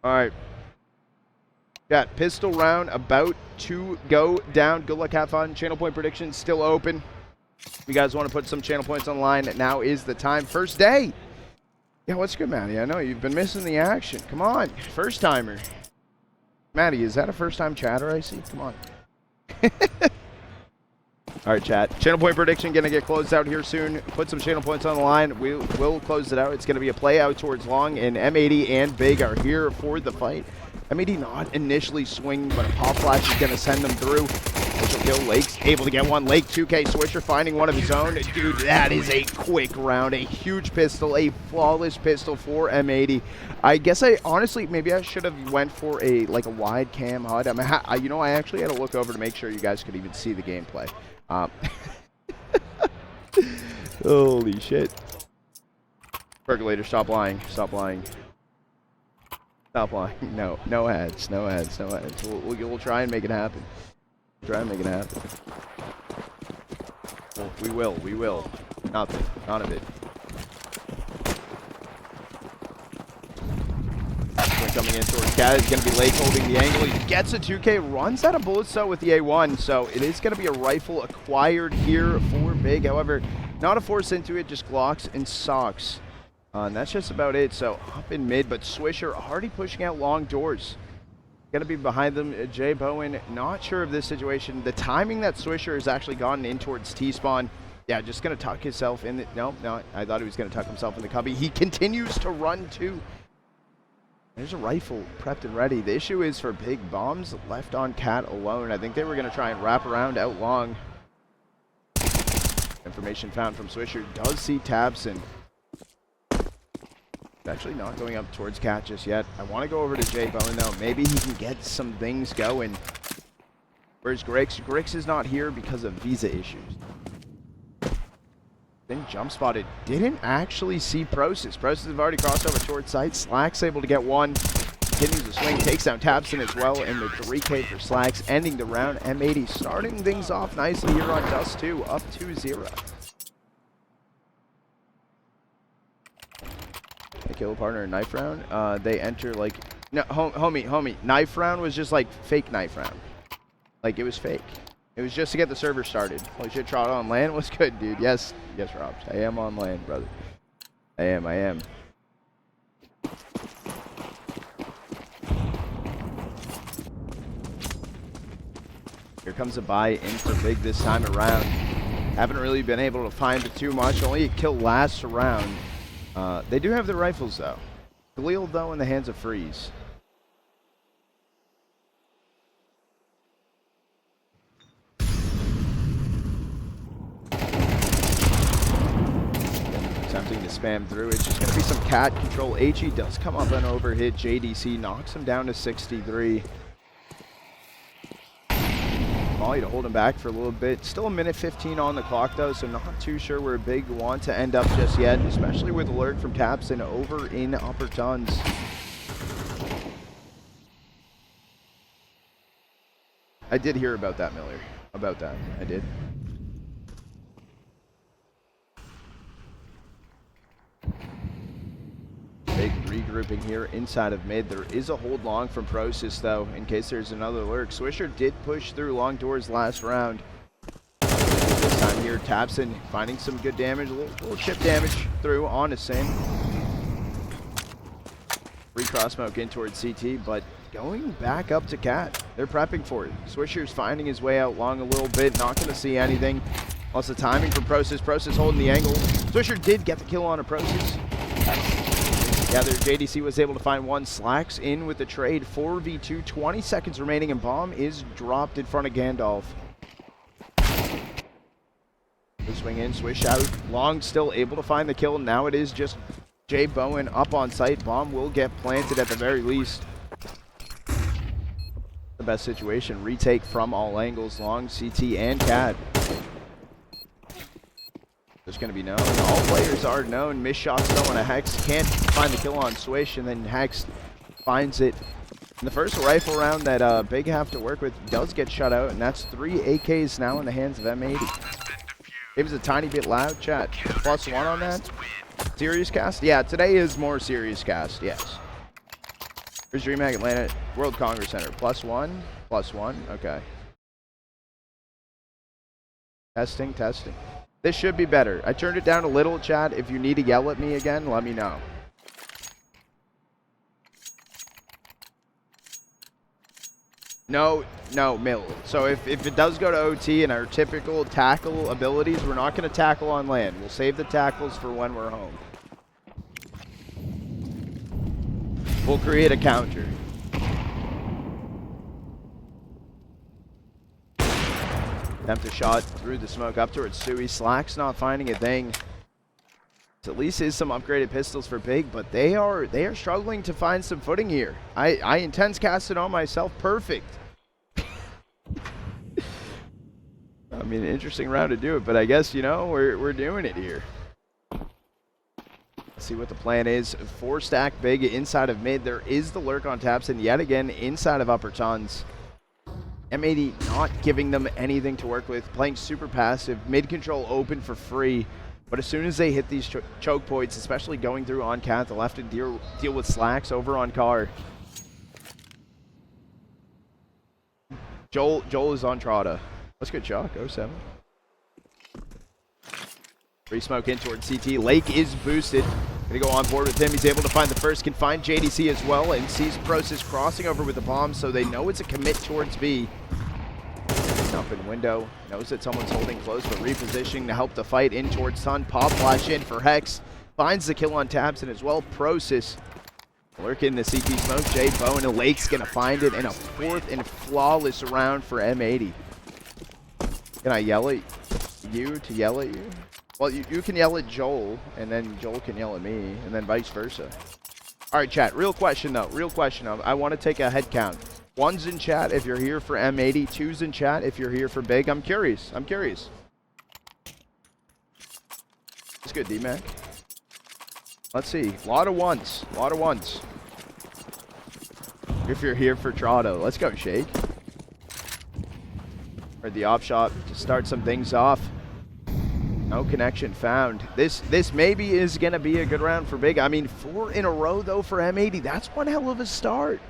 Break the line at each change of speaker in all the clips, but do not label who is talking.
All right. Got pistol round about to go down. Good luck, have fun. Channel point predictions still open. If you guys want to put some channel points online, now is the time. First day. Yeah, what's good, Maddie? I know you've been missing the action. Come on, first timer. Maddie, is that a first time chatter I see? Come on. All right, chat. Channel point prediction going to get closed out here soon. Put some channel points on the line. We'll close it out. It's going to be a play out towards long, and M80 and Big are here for the fight. M80 not initially swinging, but a pop flash is going to send them through. Initial kill. Lake's able to get one. Lake 2K Swisher finding one of his own. Dude, that is a quick round. A huge pistol. A flawless pistol for M80. I guess honestly, maybe I should have went for a wide cam HUD. You know, I actually had to look over to make sure you guys could even see the gameplay. Holy shit. Percolator, stop lying. Stop lying. Stop lying. No ads. No ads. No ads. We'll try and make it happen. Try and make it happen. Well, we will. We will. Nothing. None of it. Coming in towards Cat is going to be Lake holding the angle. He gets a 2K, runs out of bullets though with the A1, so it is going to be a rifle acquired here for Big. However, not a force into it, just Glocks and socks. And that's just about it. So up in mid, but Swisher already pushing out long doors. Going to be behind them, JBOEN. Not sure of this situation. The timing that Swisher has actually gotten in towards T-spawn. Yeah, just going to tuck himself in. No, I thought he was going to tuck himself in the cubby. He continues to run too. There's a rifle prepped and ready. The issue is for Big, bombs left on Cat alone. I think they were going to try and wrap around out long. Information found from Swisher does see tabseN. Actually not going up towards Cat just yet. I want to go over to JBOEN though. Maybe he can get some things going. Where's Grix? Grix is not here because of visa issues. Then jump spotted. Didn't actually see prosus. Prosus have already crossed over towards site. slaxz able to get one. Continues the swing. Takes down tabseN as well. And the 3K for slaxz ending the round. M80 starting things off nicely here on Dust 2. Up 2-0. They kill a partner in knife round. They enter like... No, homie. Knife round was just like fake knife round. Like it was fake. It was just to get the server started. Holy shit, Trot on land was good, dude. Yes, Robs. I am on land, brother. I am. Here comes a buy in for Big this time around. Haven't really been able to find too much. Only a kill last round. They do have their rifles, though. Khalil, though, in the hands of Freeze. Attempting to spam through. It's just going to be some cat control. HE does come up and overhit. JDC knocks him down to 63. Molly to hold him back for a little bit. Still a minute 15 on the clock, though, so not too sure where Big want to end up just yet, especially with alert from tabseN over in upper tons. I did hear about that, Miller. About that. I did. Big regrouping here inside of mid. There is a hold long from prosus, though, in case there's another lurk. Swisher did push through long doors last round. This time here, tabseN finding some good damage. A little chip damage through on his same. Free cross smoke in towards CT, but going back up to Cat. They're prepping for it. Swisher's finding his way out long a little bit. Not going to see anything. Lots of timing from prosus. Prosus holding the angle. Swisher did get the kill on a prosus. Yeah, their JDC was able to find one. slaxz in with the trade. 4v2, 20 seconds remaining, and bomb is dropped in front of Gandalf. The swing in, swish out. Long still able to find the kill. Now it is just JBOEN up on site. Bomb will get planted at the very least. The best situation. Retake from all angles. Long, CT, and Cat. There's going to be known. All players are known. Missed shots though on a Hex. Can't find the kill on Swish, and then Hex finds it. And the first rifle round that Big have to work with does get shut out, and that's 3 AKs now in the hands of M80. It was a tiny bit loud, chat. +1 on that. Serious cast? Yeah, today is more serious cast, yes. Where's Dreamhack Atlanta World Congress Center? +1? +1? Okay. Testing, testing. This should be better. I turned it down a little, chat. If you need to yell at me again, let me know. No, Mill. So if it does go to OT and our typical tackle abilities, we're not going to tackle on land. We'll save the tackles for when we're home. We'll create a counter. Attempt a shot through the smoke up towards Suey. slaxz not finding a thing. At least is some upgraded pistols for Big, but they are struggling to find some footing here. I intense cast it on myself. Perfect. I mean, an interesting round to do it, but I guess, you know, we're doing it here. Let's see what the plan is. 4-stack Big inside of mid. There is the lurk on tabseN yet again inside of upper tons. M80 not giving them anything to work with, playing super passive, mid control open for free. But as soon as they hit these choke points, especially going through on cat, they'll have to deal with slaxz over on car. Joel is on Trada. That's good shot. 07. Free smoke in towards CT. Lake is boosted. Gonna go on board with him. He's able to find the first. Can find JDC as well, and sees prosus crossing over with the bomb, so they know it's a commit towards B. Up in window, knows that someone's holding close, but repositioning to help the fight in towards Sun. Pop flash in for Hex, finds the kill on tabseN as well. prosus lurking the CT smoke. JBOEN and Lake's gonna find it, and a 4th and flawless round for M80. Can I yell at you to yell at you? Well, you can yell at Joel, and then Joel can yell at me, and then vice versa. All right, chat. Real question though. Real question. I want to take a head count. 1's in chat if you're here for M80. 2's in chat if you're here for Big. I'm curious. It's good, D-Mac. Let's see. A lot of 1s. If you're here for Trado. Let's go, Shake. Or the op shot to start some things off. No connection found. This maybe is going to be a good round for Big. I mean, 4 in a row, though, for M80. That's one hell of a start.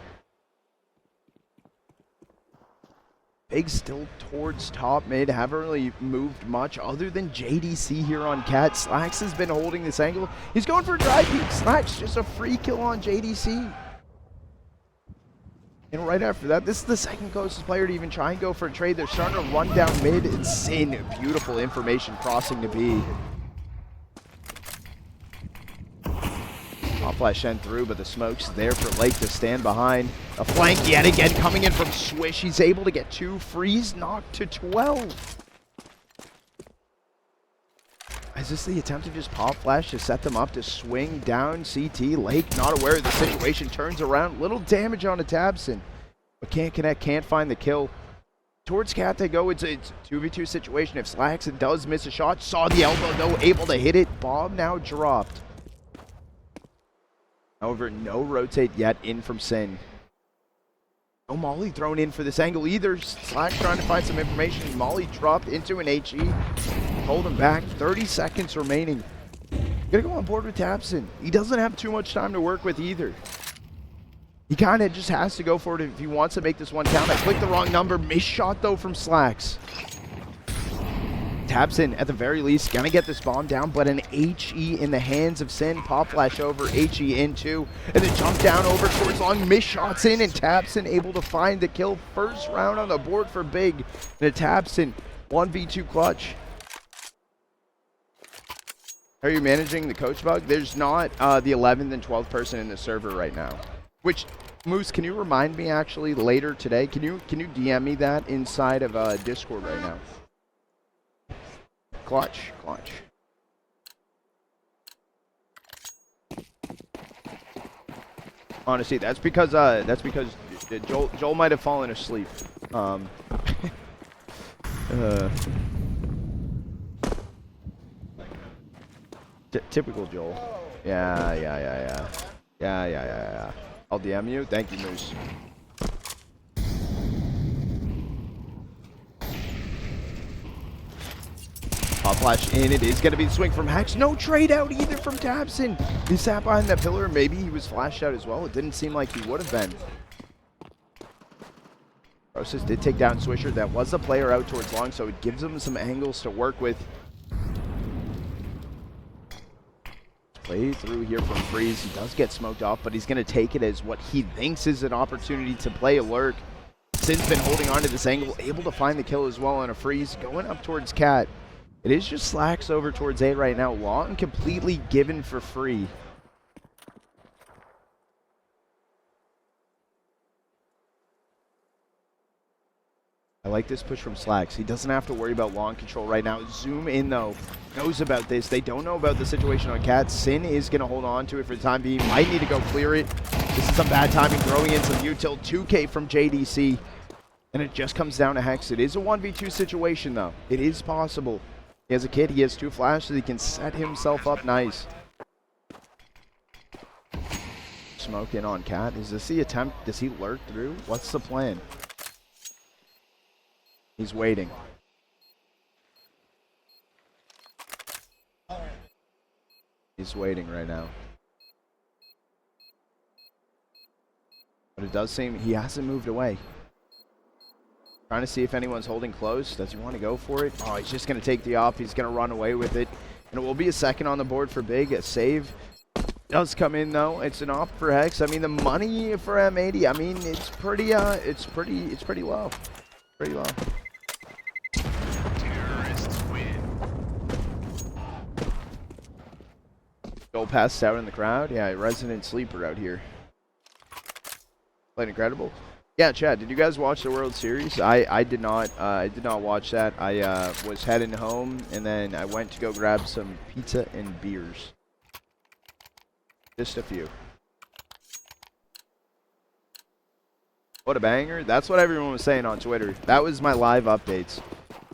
Big still towards top mid. Haven't really moved much other than JDC here on cat. slaxz has been holding this angle. He's going for a dry peek. slaxz just a free kill on JDC. And right after that, this is the second closest player to even try and go for a trade. They're starting to run down mid. It's Sin. Beautiful information crossing to B. Pop flash sent through, but the smoke's there for Lake to stand behind. A flank yet again coming in from Swish. He's able to get 2 frees, knocked to 12. Is this the attempt to just pop flash to set them up to swing down CT? Lake not aware of the situation, turns around. Little damage on a tabseN, but can't connect, can't find the kill. Towards cat they go. It's a 2v2 situation. If slaxz does miss a shot, saw the elbow though, able to hit it. Bomb now dropped. However, no rotate yet in from Sin. No Molly thrown in for this angle either. slaxz trying to find some information. Molly dropped into an HE. Hold him back. 30 seconds remaining. Gonna go on board with tabseN. He doesn't have too much time to work with either. He kind of just has to go for it if he wants to make this one count. I clicked the wrong number. Missed shot though from slaxz. tabseN, at the very least, gonna get this bomb down, but an HE in the hands of Sin. Pop flash over, HE into, and then jump down over towards long. Miss shots in, and tabseN able to find the kill. First round on the board for Big. And a tabseN 1v2 clutch. Are you managing the coach bug? There's not the 11th and 12th person in the server right now. Which, Moose, can you remind me actually later today? Can you DM me that inside of Discord right now? Clutch. Honestly, that's because Joel might have fallen asleep. Typical Joel. Yeah. I'll DM you. Thank you, Moose. Pop flash in, it is going to be the swing from Hex. No trade out either from tabseN. He sat behind that pillar, maybe he was flashed out as well. It didn't seem like he would have been. prosus did take down Swisher. That was a player out towards long, so it gives him some angles to work with. Play through here from Freeze. He does get smoked off, but he's going to take it as what he thinks is an opportunity to play a lurk. sin's been holding on to this angle, able to find the kill as well on a Freeze, going up towards Cat. It is just slaxz over towards A right now. Long completely given for free. I like this push from slaxz. He doesn't have to worry about long control right now. Zoom in, though, knows about this. They don't know about the situation on Cat. Sin is going to hold on to it for the time being. Might need to go clear it. This is some bad timing, throwing in some util. 2K from JDC. And it just comes down to Hex. It is a 1v2 situation, though. It is possible. He has a kid. He has 2 flashes. He can set himself up nice. Smoke in on Cat. Is this the attempt? Does he lurk through? What's the plan? He's waiting. He's waiting right now. But it does seem he hasn't moved away. Trying to see if anyone's holding close. Does he want to go for it? Oh, he's just going to take the off. He's going to run away with it. And it will be a second on the board for Big. A save does come in, though. It's an op for Hex. I mean, the money for M80, I mean, it's pretty low. Pretty low. Goal passed out in the crowd. Yeah, resident sleeper out here. Playing incredible. Yeah, Chad, did you guys watch the World Series? I did not. I did not watch that. I was heading home, and then I went to go grab some pizza and beers. Just a few. What a banger. That's what everyone was saying on Twitter. That was my live updates.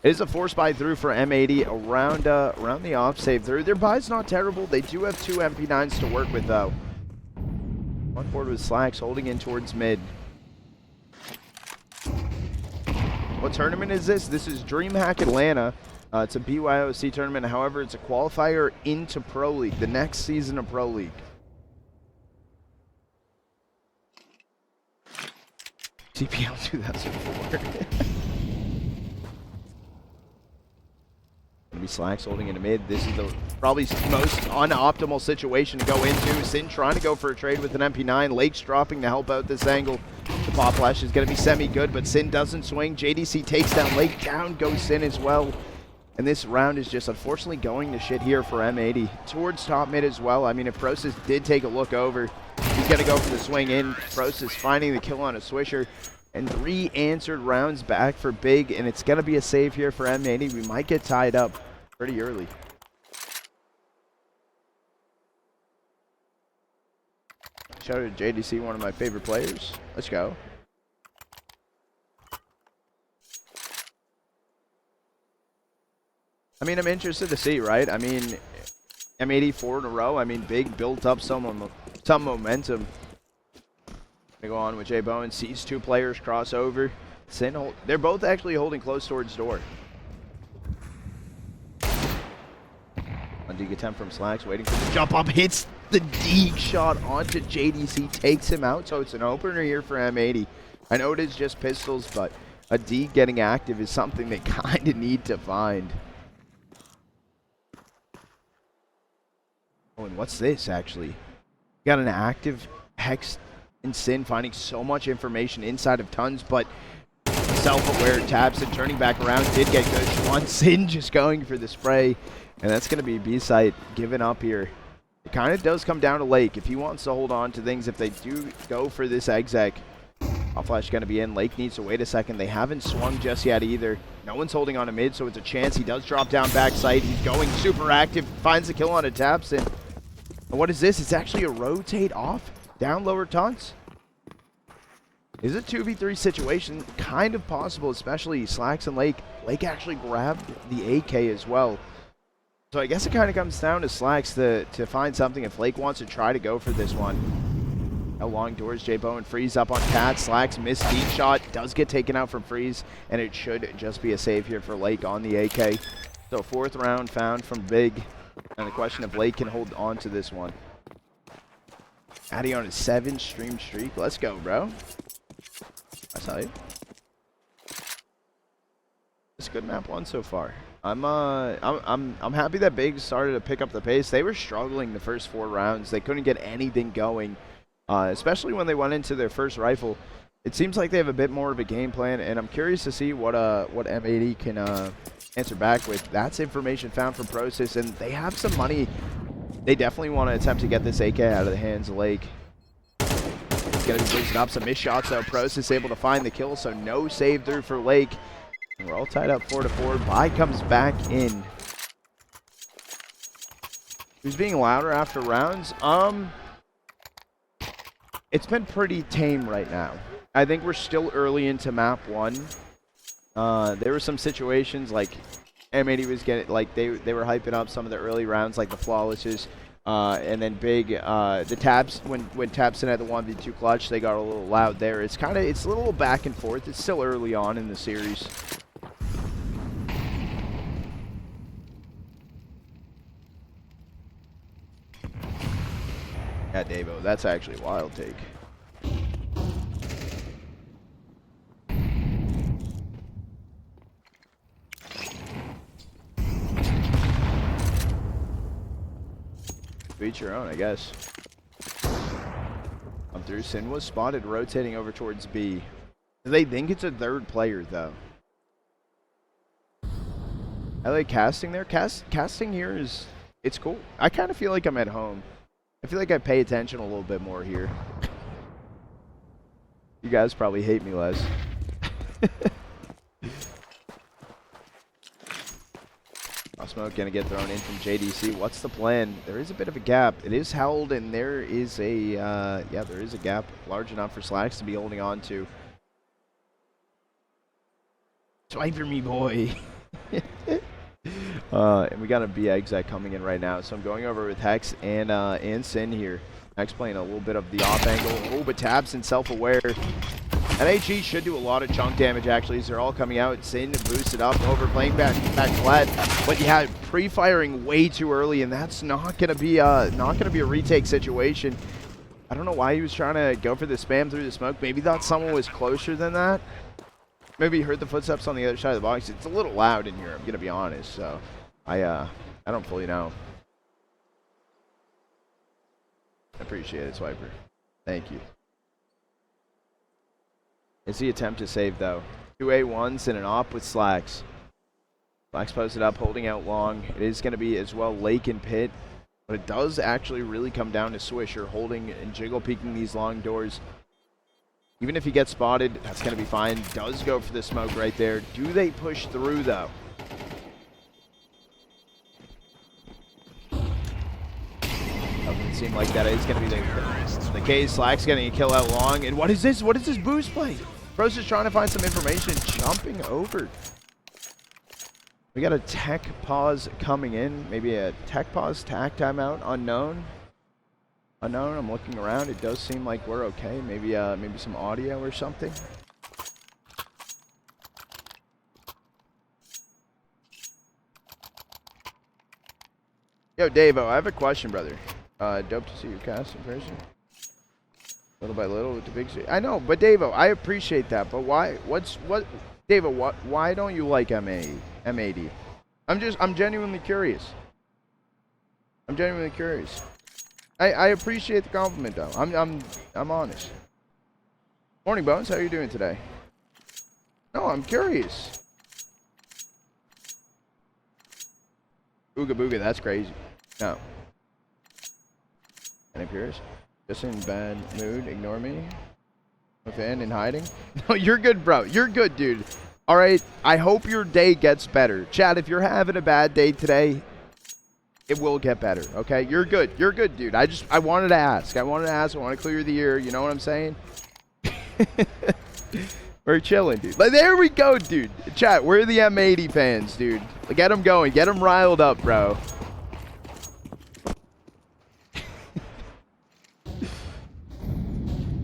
It is a force buy through for M80 around the off save through. Their buy's not terrible. They do have 2 MP9s to work with, though. On board with slaxz holding in towards mid. What tournament is this? This is Dreamhack Atlanta. It's a BYOC tournament. However, it's a qualifier into Pro League, the next season of Pro League. CPL 2004. Gonna be slaxz holding into mid. This is the probably most unoptimal situation to go into. Sin trying to go for a trade with an MP9. Lake's dropping to help out this angle. The pop flash is gonna be semi-good, but Sin doesn't swing. JDC takes down Lake. Down goes Sin as well. And this round is just unfortunately going to shit here for M80. Towards top mid as well. I mean, if prosus did take a look over, he's gonna go for the swing in. prosus finding the kill on a Swisher. And 3 answered rounds back for Big, and it's going to be a save here for M80. We might get tied up pretty early. Shout out to JDC, one of my favorite players. Let's go. I mean, I'm interested to see, right? I mean, M80 4 in a row. I mean, Big built up some momentum. They go on with JBOEN, sees 2 players cross over. Sin, they're both actually holding close towards door. On dig attempt from slaxz, waiting for the jump up, hits the dig shot onto JDC, takes him out, so it's an opener here for M80. I know it is just pistols, but a dig getting active is something they kind of need to find. Oh, and what's this, actually? Got an active HexT and Sin finding so much information inside of tons, but self-aware tabseN turning back around did get good. One Sin just going for the spray, and that's going to be B-site giving up here. It kind of does come down to Lake if he wants to hold on to things. If they do go for this exec, off flash going to be in. Lake needs to wait a second. They haven't swung just yet either. No one's holding on to mid, so it's a chance. He does drop down backside. He's going super active, finds the kill on a tabseN. And what is this? It's actually a rotate off. Down lower taunts. Is a 2v3 situation kind of possible, especially slaxz and Lake. Lake actually grabbed the AK as well. So I guess it kind of comes down to slaxz to find something if Lake wants to try to go for this one. How long doors JBOEN freeze up on Cat. slaxz missed deep shot, does get taken out from freeze, and it should just be a save here for Lake on the AK. So 4th round found from Big. And the question if Lake can hold on to this one. Addy on his 7-stream streak. Let's go, bro. That's how you. It's a good map 1 so far. I'm happy that Big started to pick up the pace. They were struggling the first 4 rounds. They couldn't get anything going, especially when they went into their first rifle. It seems like they have a bit more of a game plan, and I'm curious to see what M80 can answer back with. That's information found from prosus, and they have some money. They definitely want to attempt to get this AK out of the hands of Lake. It's going to be boosted up. Some missed shots, though. prosus able to find the kill, so no save through for Lake. And we're all tied up 4-4. Bai comes back in. Who's being louder after rounds? It's been pretty tame right now. I think we're still early into map 1. There were some situations like M80 was getting, like they were hyping up some of the early rounds, like the flawlesses, and then Big the tabs when tabseN had the 1v2 clutch, they got a little loud there. It's a little back and forth. It's still early on in the series. Yeah, Davo, that's actually a wild take. Each your own, I guess. I'm through. Sin was spotted rotating over towards B. Do they think it's a 3rd player, though? I like casting there. Casting here is, it's cool. I kind of feel like I'm at home. I feel like I pay attention a little bit more here. You guys probably hate me less. Smoke gonna get thrown in from JDC. What's the plan? There is a bit of a gap. It is held, and there is a yeah, there is a gap large enough for slaxz to be holding on to. Swipe for me, boy. And we got a B exec coming in right now, so I'm going over with Hex and Sin here. Hex playing a little bit of the off angle. Oh, but tabseN self-aware. And HE should do a lot of chunk damage, actually, as they're all coming out. Sin boosted up, over playing back flat. But yeah, pre-firing way too early, and that's not gonna be a retake situation. I don't know why he was trying to go for the spam through the smoke. Maybe thought someone was closer than that. Maybe he heard the footsteps on the other side of the box. It's a little loud in here, I'm gonna be honest. So I don't fully know. I appreciate it, Swiper. Thank you. It's the attempt to save, though. 2 A1s and an op with slaxz. slaxz posted up, holding out long. It is going to be as well Lake and Pit, but it does actually really come down to Swisher holding and jiggle peeking these long doors. Even if he gets spotted, that's going to be fine. Does go for the smoke right there. Do they push through, though? Doesn't seem like that is going to be the case. slaxz getting a kill out long. And what is this? What is this boost play? prosus trying to find some information. Jumping over. We got a tech pause coming in. Maybe a tech pause, tack timeout. Unknown. Unknown. I'm looking around. It does seem like we're okay. Maybe maybe some audio or something. Yo, Davo, I have a question, brother. Dope to see your cast in person. Little by little with the big C. I know, but Davo, I appreciate that. But why? Davo, why don't you like M80? I'm genuinely curious. I'm genuinely curious. I appreciate the compliment, though. I'm honest. Morning, Bones. How are you doing today? No, I'm curious. Ooga booga, that's crazy. No. And I'm curious. Just in bad mood. Ignore me. Within and hiding. No, you're good, bro. You're good, dude. All right. I hope your day gets better. Chad, if you're having a bad day today, it will get better. Okay? You're good. You're good, dude. I wanted to ask. I want to clear the air. You know what I'm saying? We're chilling, dude. But there we go, dude. Chat, we're the M80 fans, dude. Get them going. Get them riled up, bro.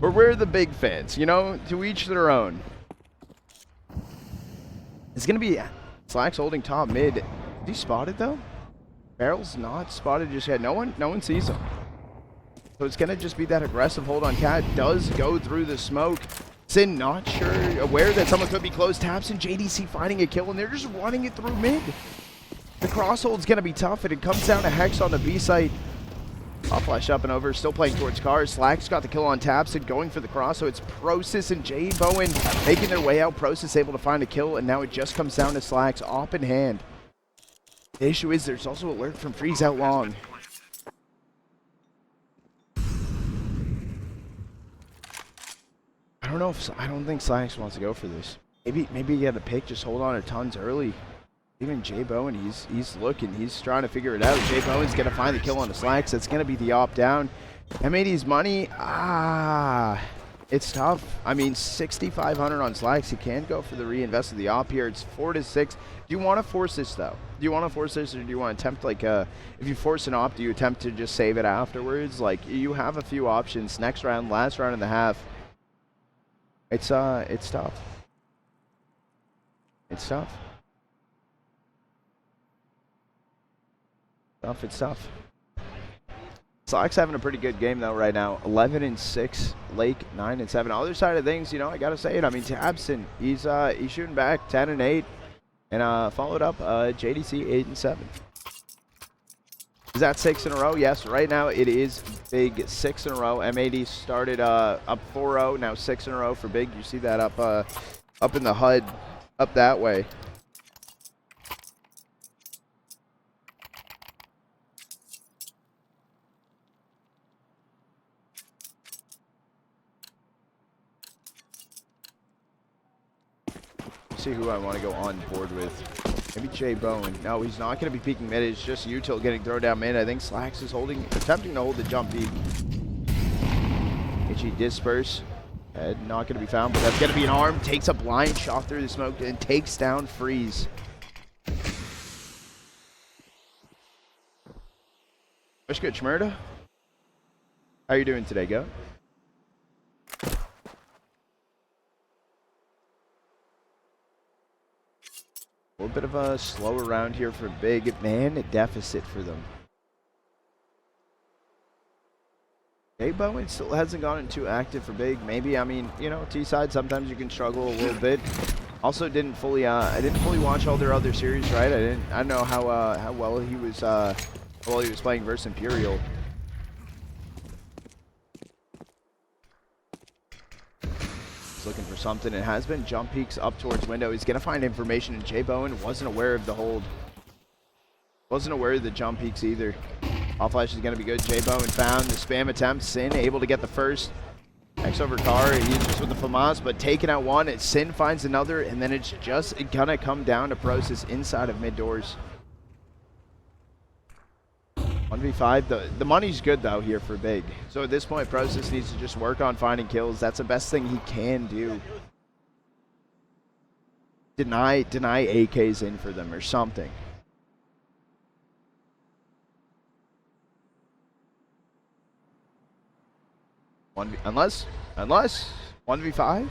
Or we're the big fans, you know? To each their own. It's going to be slaxz holding top mid. Is he spotted though? Barrel's not spotted just yet. No one sees him. So it's gonna just be that aggressive hold on cat. Does go through the smoke. Sin not sure, aware that someone could be close. tabseN, JDC finding a kill, and they're just running it through mid. The crosshold's gonna be tough, and it comes down to Hex on the B site. I'll flash up and over, still playing towards cars. slaxz got the kill on tabseN, going for the cross, so it's prosus and JBOEN making their way out. prosus able to find a kill, and now it just comes down to slaxz, op in hand. The issue is there's also alert from Freeze out long. I don't think slaxz wants to go for this. Maybe he had a pick, just hold on to tons early. Even JBOEN, he's looking, he's trying to figure it out. JBOEN's gonna find the kill on the slaxz. That's gonna be the op down. M80's money, it's tough. I mean, 6,500 on slaxz. He can go for the reinvest of the op here. It's 4 to 6. Do you want to force this though? Do you want to force this, or do you want to attempt like if you force an op, do you attempt to just save it afterwards? Like, you have a few options. Next round, last round and a half. It's tough. It's tough. It's tough. slaxz having a pretty good game though right now. 11-6, Lake 9-7. Other side of things, you know, I gotta say it. I mean, tabseN, he's shooting back 10-8, and followed up JDC 8-7. Is that 6 in a row? Yes, right now it is big 6 in a row. M80 started up 4-0, now 6 in a row for big. You see that up in the HUD, up that way. See who I want to go on board with. Maybe JBOEN. No, he's not going to be peeking mid. It's just util getting thrown down mid. I think slaxz is attempting to hold the jump peek. HE disperse. Head not going to be found, but that's going to be an arm. Takes a blind shot through the smoke and takes down Freeze. What's good, Schmerda? How you doing today, Go? A little bit of a slower round here for big. Man, deficit for them. JBOEN still hasn't gotten too active for big. Maybe, I mean, you know, T-side, sometimes you can struggle a little bit. Also didn't fully, I didn't fully watch all their other series, right? I don't know how well he was playing versus Imperial. Looking for something. It has been jump peeks up towards window. He's gonna find information, and JBOEN wasn't aware of the hold. Wasn't aware of the jump peeks either. All flash is gonna be good. JBOEN found the spam attempt. Sin able to get the first. X over car. He's just with the FAMAS, but taking out one. And Sin finds another, and then it's just gonna come down to prosus inside of mid doors. 1v5. The money's good though here for big. So at this point, prosus needs to just work on finding kills. That's the best thing he can do. Deny AKs in for them or something. Unless 1v5.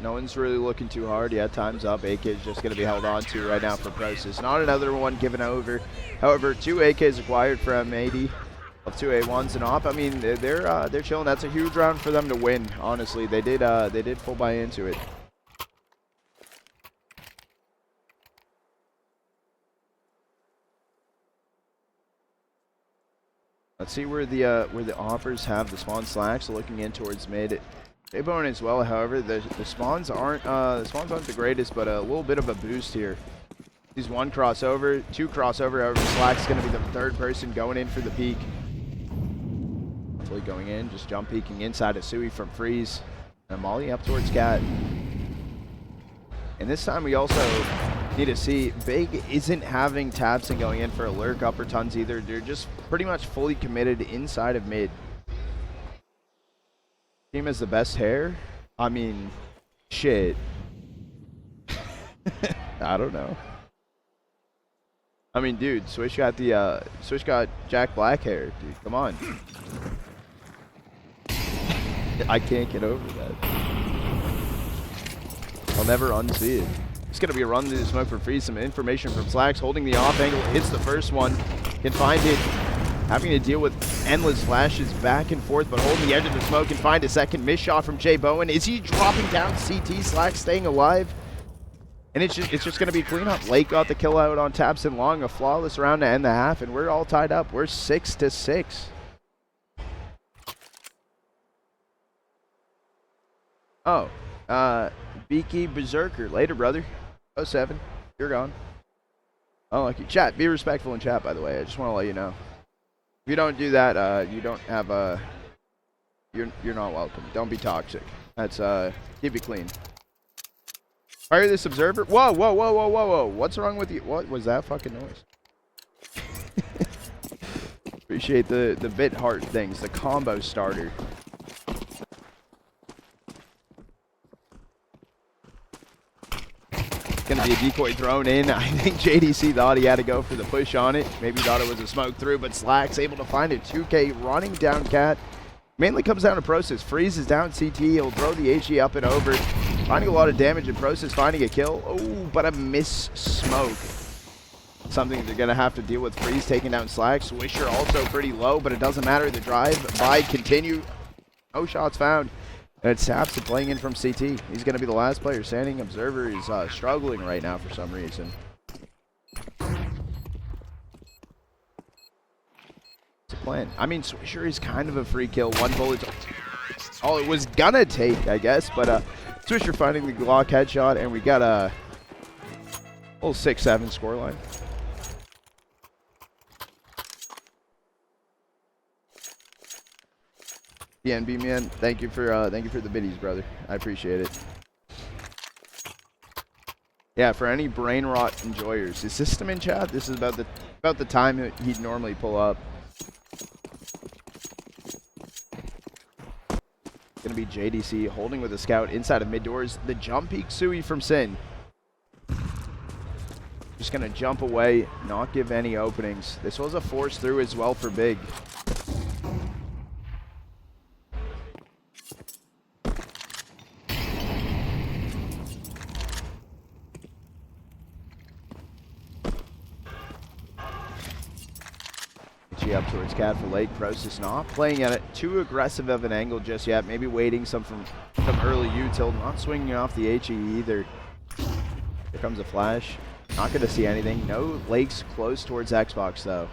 No one's really looking too hard. Yeah, time's up. AK is just going to be held on to right now for prosus. Not another one given over. However, 2 AKs acquired from M80 of 2 A1s and op. I mean, they're chilling. That's a huge round for them to win. Honestly, they did full buy into it. Let's see where the offers have the spawn slaxz looking in towards mid. JBOEN as well, however, the spawns aren't the greatest, but a little bit of a boost here. He's 1 crossover, 2 crossover, however, slaxz is going to be the 3rd person going in for the peek. Hopefully going in, just jump peeking inside of Sui from Freeze. And Molly up towards Cat. And this time we also need to see, big isn't having tabseN going in for a lurk upper tons either. They're just pretty much fully committed inside of mid. Team has the best hair? I mean, shit. I don't know. I mean, dude, Swish got Jack Black hair, dude. Come on. I can't get over that. I'll never unsee it. It's going to be a run through the smoke for free. Some information from slaxz. Holding the off angle. Hits the first one. Can find it. Having to deal with endless flashes back and forth, but holding the edge of the smoke and find a second miss shot from JBOEN. Is he dropping down CT? slaxz staying alive. And it's just going to be cleanup. Lake got the kill out on tabseN long. A flawless round to end the half, and we're all tied up. We're 6-6. Oh, Beaky Berserker. Later, brother. 07. You're gone. Oh, lucky. Chat, be respectful in chat, by the way. I just want to let you know. If you don't do that, you don't have a... You're not welcome. Don't be toxic. That's, keep it clean. Fire this observer. Whoa, whoa, whoa, whoa, whoa, whoa. What's wrong with you? What was that fucking noise? Appreciate the bit heart things. The combo starter. Gonna be a decoy thrown in. I think JDC thought he had to go for the push on it. Maybe thought it was a smoke through, but slaxz able to find it. 2K running down cat. Mainly comes down to prosus. Freezes down CT. He'll throw the HE up and over. Finding a lot of damage, and prosus finding a kill. Oh, but a miss smoke. Something they're gonna have to deal with. Freeze taking down slaxz. Swisher also pretty low, but it doesn't matter. The drive by continue. No shots found. And it's tabseN playing in from CT. He's going to be the last player standing. Observer is struggling right now for some reason. What's the plan? I mean, Swisher is kind of a free kill. One bullet. All it was going to take, I guess. But Swisher finding the Glock headshot. And we got a little 6-7 scoreline. DNB man, thank you for the biddies, brother. I appreciate it. Yeah, for any brain rot enjoyers, is system in chat? This is about the time he'd normally pull up. Gonna be JDC holding with a scout inside of mid doors. The jump peek Sui from Sin. Just gonna jump away, not give any openings. This was a force through as well for Big. Up towards cat for Lake. Prosus not playing at it too aggressive of an angle just yet. Maybe waiting some early util. Not swinging off the HE either. Here comes a flash. Not going to see anything. No Lakes close towards Xbox though.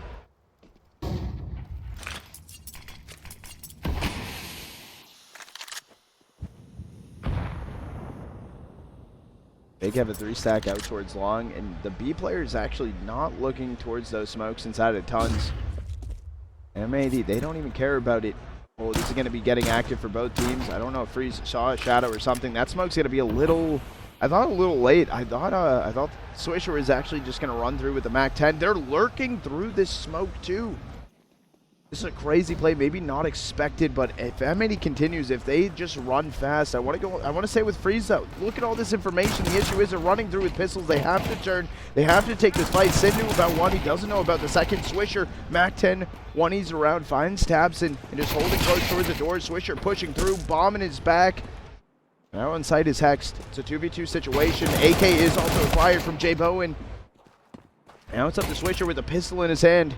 Big have a 3-stack out towards long, and the B player is actually not looking towards those smokes inside of tons. M80, they don't even care about it. Oh, this is going to be getting active for both teams. I don't know if Freeze saw a shadow or something. That smoke's going to be a little, I thought a little late. I thought Swisher was actually just going to run through with the MAC-10. They're lurking through this smoke too. This is a crazy play, maybe not expected, but if M80 continues, if they just run fast, I want to say with Freeze though, look at all this information. The issue is they're running through with pistols. They have to turn. They have to take this fight. Sin knew about one. He doesn't know about the second. Swisher, MAC-10, one he's around, finds tabseN and just holding close towards the door. Swisher pushing through, bomb in his back. Now on site is HexT. It's a 2v2 situation. AK is also acquired from JBOEN. Now it's up to Swisher with a pistol in his hand.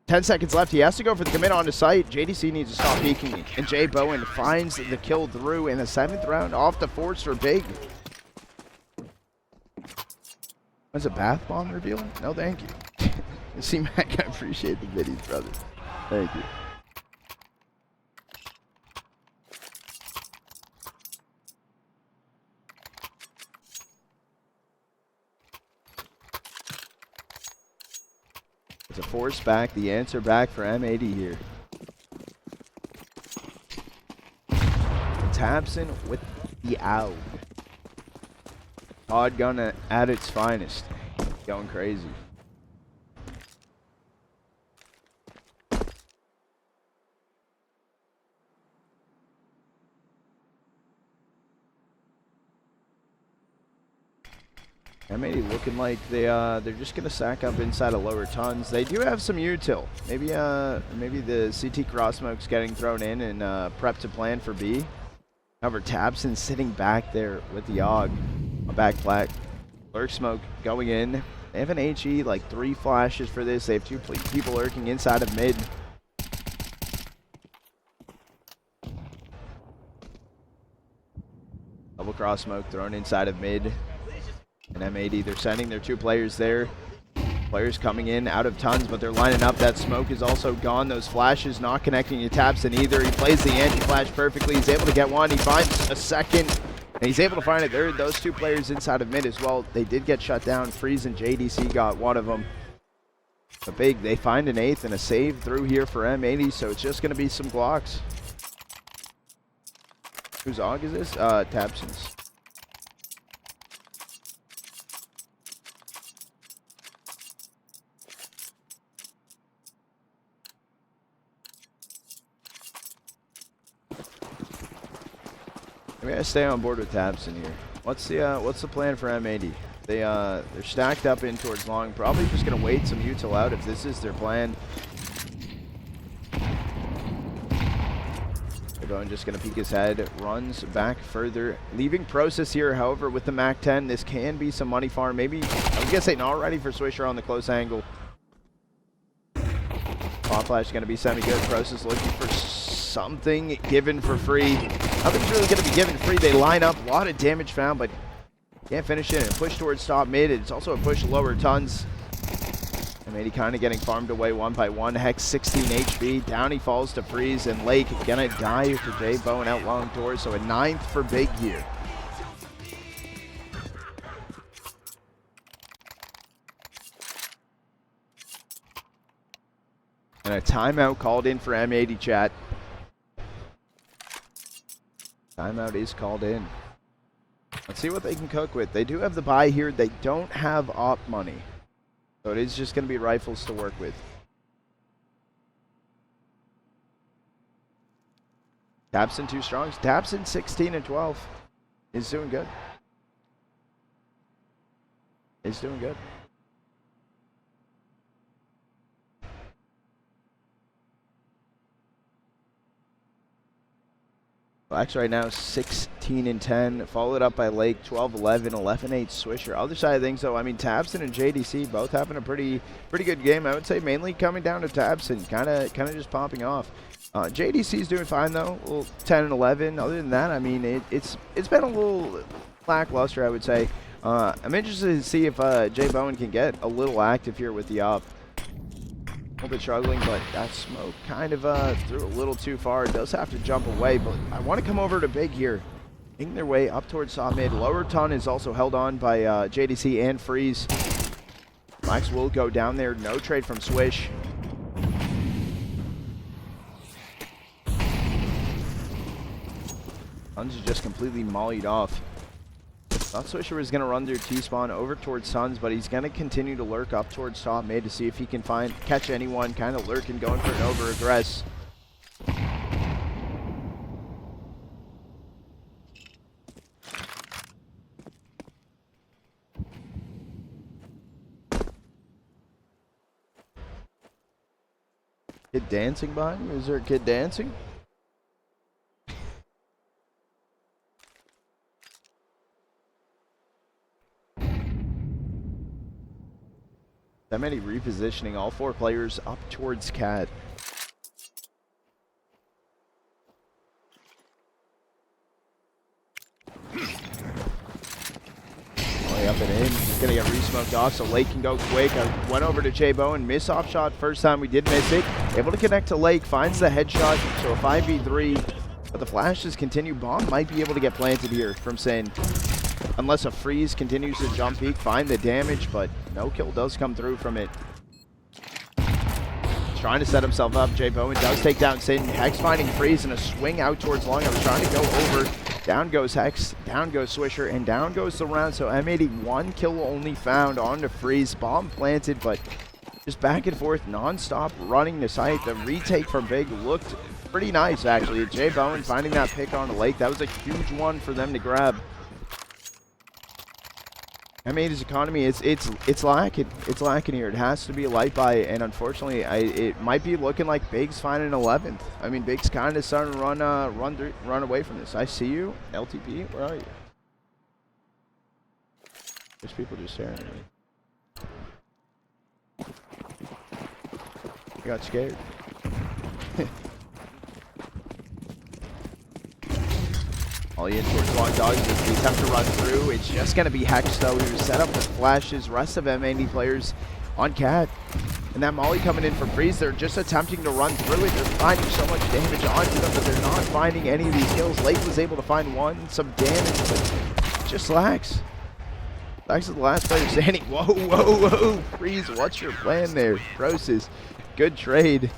10 seconds left. He has to go for the commit on his site. JDC needs to stop peeking. And JBOEN finds the kill through in the 7th round off the force for Big. Was a bath bomb revealing? No, thank you. C-Mac, I appreciate the videos, brother. Thank you. It's a force back, the answer back for M80 here. tabseN with the owl. Odd gun at its finest. Going crazy. M80 looking like they're just gonna stack up inside of lower tons. They do have some util. Maybe the CT cross smoke's getting thrown in and prep to plan for B. However, tabseN sitting back there with the AUG, a back flat. Lurk smoke going in. They have an HE, like 3 flashes for this. They have 2 people lurking inside of mid. Double cross smoke thrown inside of mid. And M80, they're sending their 2 players there. Players coming in out of tons, but they're lining up. That smoke is also gone. Those flashes not connecting to tabseN either. He plays the anti-flash perfectly. He's able to get one. He finds a second. And he's able to find a third. Those 2 players inside of mid as well. They did get shut down. Freeze and JDC got one of them. But big, they find an 8th and a save through here for M80, so it's just going to be some Glocks. Whose AUG is this? tabseN's. We gotta stay on board with tabseN here. What's the plan for M80? They're stacked up in towards long. Probably just gonna wait some util out if this is their plan. JBOEN just gonna peek his head, runs back further, leaving prosus here. However, with the Mac 10, this can be some money farm. Maybe I was gonna say not ready for Swisher on the close angle. Pop flash gonna be semi good. prosus looking for something given for free. Nothing's really going to be given free. They line up. A lot of damage found, but can't finish it. And push towards top mid. It's also a push lower tons. M80 kind of getting farmed away one by one. Hex 16 HP. Down he falls to freeze. And Lake going to die for JBOEN out long doors. So a 9th for big here. And a timeout called in for M80 chat. Timeout is called in. Let's see what they can cook with. They do have the buy here. They don't have op money. So it is just going to be rifles to work with. tabseN 2 strongs. tabseN 16 and 12. Is doing good. Is doing good. Slaxz right now 16 and 10, followed up by Lake 12-11, 11-8 Swisher. Other side of things though, I mean tabseN and JDC both having a pretty good game. I would say mainly coming down to tabseN, kind of just popping off. JDC's doing fine though, a little 10 and 11. Other than that, I mean it's been a little lackluster, I would say. I'm interested to see if JBOEN can get a little active here with the op. A little bit struggling, but that smoke kind of threw a little too far. It does have to jump away, but I want to come over to big here. Making their way up towards top mid. Lower ton is also held on by JDC and Freeze. Max will go down there. No trade from Swish. Suns is just completely mollied off. Thought Swisher was going to run their T-spawn over towards Suns, but he's going to continue to lurk up towards top mid to see if he can catch anyone, kind of lurking, going for an over-aggress. Kid dancing behind you? Is there a kid dancing? M80 repositioning all 4 players up towards Cat. Up and in. He's going to get re-smoked off, so Lake can go quick. I went over to JBOEN. Miss off shot first time. We did miss it. Able to connect to Lake. Finds the headshot, so a 5v3. But the flashes continue. Bomb might be able to get planted here from {syn}. Unless a freeze continues to jump peek, find the damage, but no kill does come through from it. Trying to set himself up. JBOEN does take down {syn}. Hex finding freeze and a swing out towards long. I was trying to go over. Down goes Hex, down goes Swisher, and down goes the round. So M80 1 kill only found on the freeze. Bomb planted, but just back and forth, non-stop running the site. The retake from Big looked pretty nice, actually. JBOEN finding that pick on the Lake. That was a huge one for them to grab. M80's economy, it's lacking. It's lacking here. It has to be a light buy, and unfortunately, it might be looking like Big's finding 11th. I mean, Big's kind of starting to run away from this. I see you, LTP. Where are you? There's people just staring at me. I got scared. All he in towards long dogs is the attempt to run through. It's just going to be HexT though. He was set up with flashes. Rest of M80 players on Cat. And that molly coming in from Freeze. They're just attempting to run through it. They're finding so much damage onto them, but they're not finding any of these kills. Lake was able to find some damage, but just slaxz. Slaxz is the last player standing. Whoa, whoa, whoa. Freeze, what's your plan there? Prosus, good trade.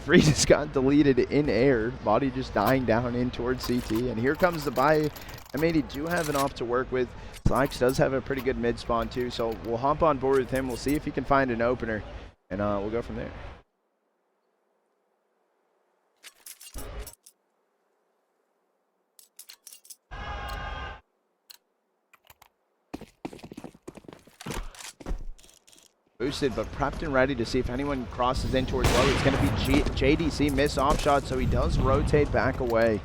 Freeze has got deleted in air. Body just dying down in towards CT. And here comes the buy. M80 do have an op to work with. slaxz does have a pretty good mid spawn too. So we'll hop on board with him. We'll see if he can find an opener. And we'll go from there. Boosted, but prepped and ready to see if anyone crosses in towards low. It's going to be JDC, miss off shot, so he does rotate back away.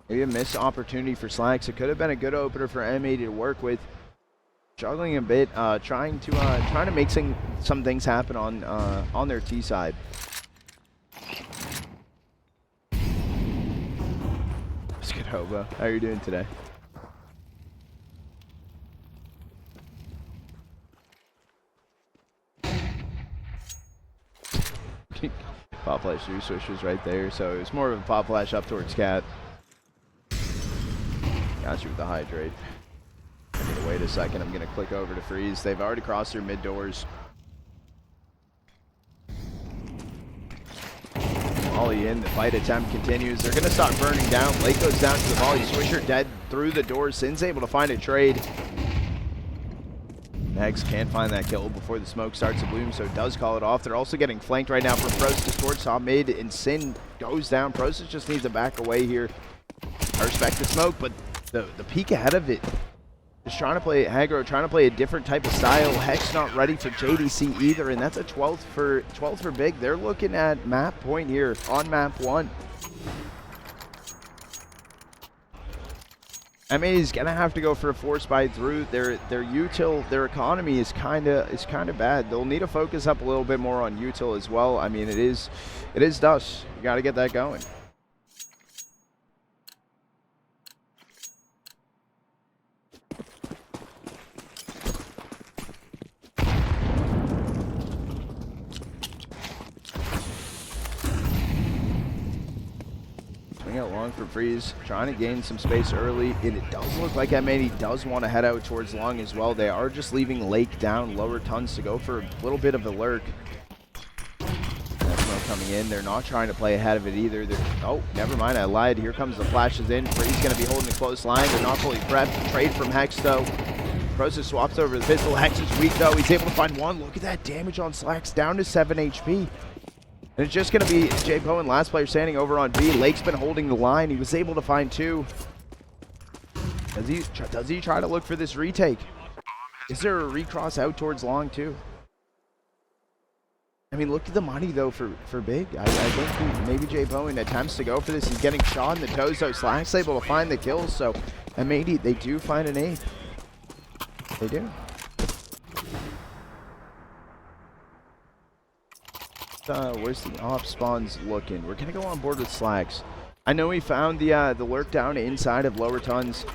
Maybe a missed opportunity for slaxz. It could have been a good opener for M80 to work with. Struggling a bit, trying to make some things happen on their T side. Good Hobo. How are you doing today? Pop flash through, Swisher's right there, so it's more of a pop flash up towards Cat. Got you with the hydrate. I'm gonna wait a second, I'm gonna click over to Freeze. They've already crossed their mid doors. Volley in, the fight attempt continues. They're gonna start burning down. Lake goes down to the volley. Swisher dead through the door. Sin's able to find a trade. HexT can't find that kill before the smoke starts to bloom, so it does call it off. They're also getting flanked right now from prosus towards top mid, and Sin goes down. prosus just needs to back away here. I respect the smoke, but the peek ahead of it is trying to play aggro, trying to play a different type of style. HexT not ready for JDC either, and that's a 12th for Big. They're looking at map point here on map 1. M80 is gonna have to go for a force buy through. Their util, their economy is kinda bad. They'll need to focus up a little bit more on util as well. I mean, it is dust. You gotta get that going. Out long for Freeze, trying to gain some space early. It does look like M80 does want to head out towards long as well. They are just leaving Lake down lower tons to go for a little bit of a lurk. That's smoke coming in. They're not trying to play ahead of it either. Oh, never mind, I lied. Here comes the flashes in. Freeze going to be holding a close line. They're not fully prepped. Trade from HexT though. prosus swaps over the pistol. HexT is weak though. He's able to find one. Look at that damage on slaxz, down to 7 HP. And it's just going to be JBOEN, last player standing over on B. Lake's been holding the line. He was able to find 2. Does he try to look for this retake? Is there a recross out towards long too? I mean, look at the money though for Big. I think maybe JBOEN attempts to go for this. He's getting shot in the toes though. slaxz able to find the kills, so M80, they do find an 8th. They do. Where's the off spawns looking? We're gonna go on board with slaxz. I know he found the lurk down inside of lower tons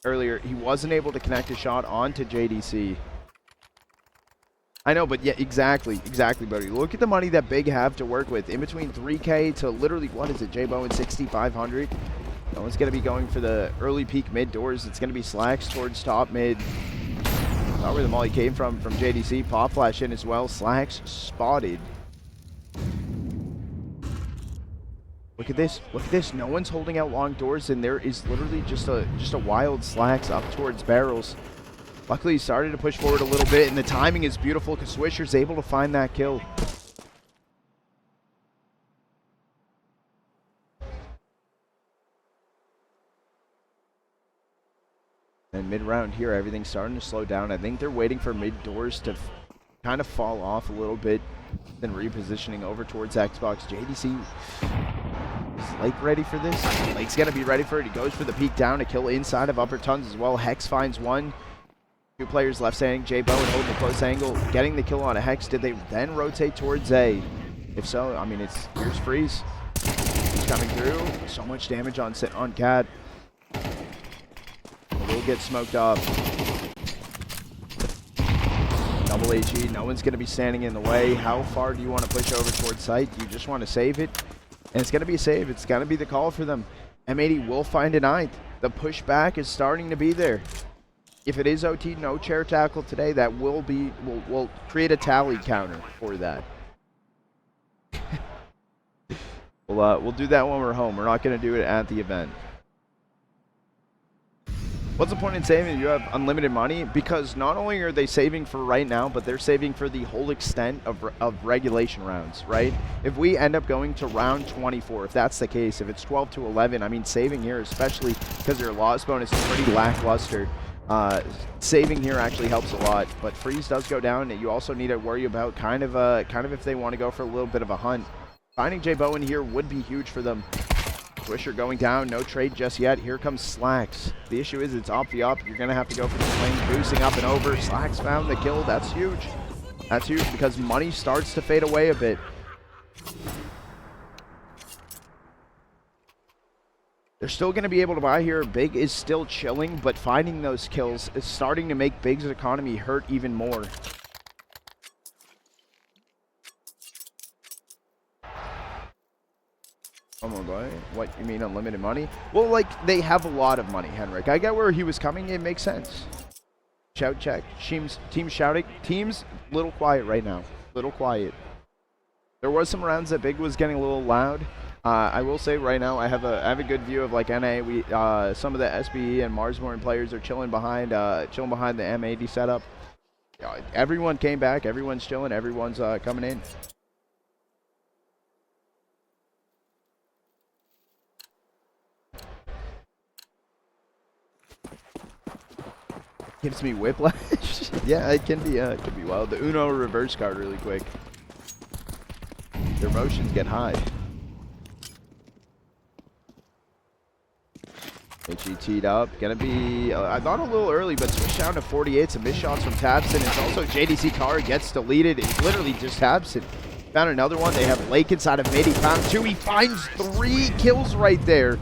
earlier. He wasn't able to connect a shot onto JDC. I know, but yeah, exactly, buddy. Look at the money that Big have to work with. In between 3K to literally, what is it, JBOEN 6,500. No one's gonna be going for the early peak mid doors. It's gonna be slaxz towards top mid. Not where the molly came from JDC. Pop flash in as well. slaxz spotted. Look at this. Look at this. No one's holding out long doors, and there is literally just a wild slaxz up towards barrels. Luckily, he started to push forward a little bit, and the timing is beautiful because Swisher's able to find that kill. mid-round here, everything's starting to slow down. I think they're waiting for mid-doors to kind of fall off a little bit, then repositioning over towards Xbox. JDC is Lake ready for this? Lake's going to be ready for it. He goes for the peek down to kill inside of upper tons as well. Hex finds one. Two players left standing. JBOEN holding the close angle, getting the kill on a Hex. Did they then rotate towards A? If so, I mean, here's Freeze. He's coming through. So much damage on Cat. Will get smoked up. Double HE. No one's going to be standing in the way. How far do you want to push over towards site? You just want to save it. And it's going to be a save. It's going to be the call for them. M80 will find a ninth. The pushback is starting to be there. If it is OT, no chair tackle today, that will be, we'll create a tally counter for that. We'll do that when we're home. We're not going to do it at the event. What's the point in saving? You have unlimited money, because not only are they saving for right now, but they're saving for the whole extent of regulation rounds, right? If we end up going to round 24, if that's the case, if it's 12 to 11, I mean, saving here, especially because your loss bonus is pretty lackluster, saving here actually helps a lot. But Freeze does go down, and you also need to worry about kind of if they want to go for a little bit of a hunt. Finding JBOEN here would be huge for them. Swisher going down, no trade just yet. Here comes slaxz. The issue is it's off the up. You're going to have to go for the swing, boosting up and over. slaxz found the kill. That's huge. That's huge because money starts to fade away a bit. They're still going to be able to buy here. Big is still chilling, but finding those kills is starting to make Big's economy hurt even more. Oh my God. What, you mean unlimited money? Well, like, they have a lot of money, Henrik. I get where he was coming. It makes sense. Shout check. Team shouting. Team's a little quiet right now. Little quiet. There was some rounds that Big was getting a little loud. I will say right now I have a good view of like NA. Some of the SBE and Marsborn players are chilling behind the M80 setup. Everyone came back. Everyone's chilling. Everyone's coming in. Gives me whiplash. Yeah, it can be wild. The Uno reverse card really quick. Their motions get high. HE teed up. Gonna be, I thought a little early, but switch down to 48. Some missed shots from tabseN. It's also JDC car gets deleted. It's literally just tabseN. Found another one. They have Lake inside of M80. Found two. He finds 3 kills right there.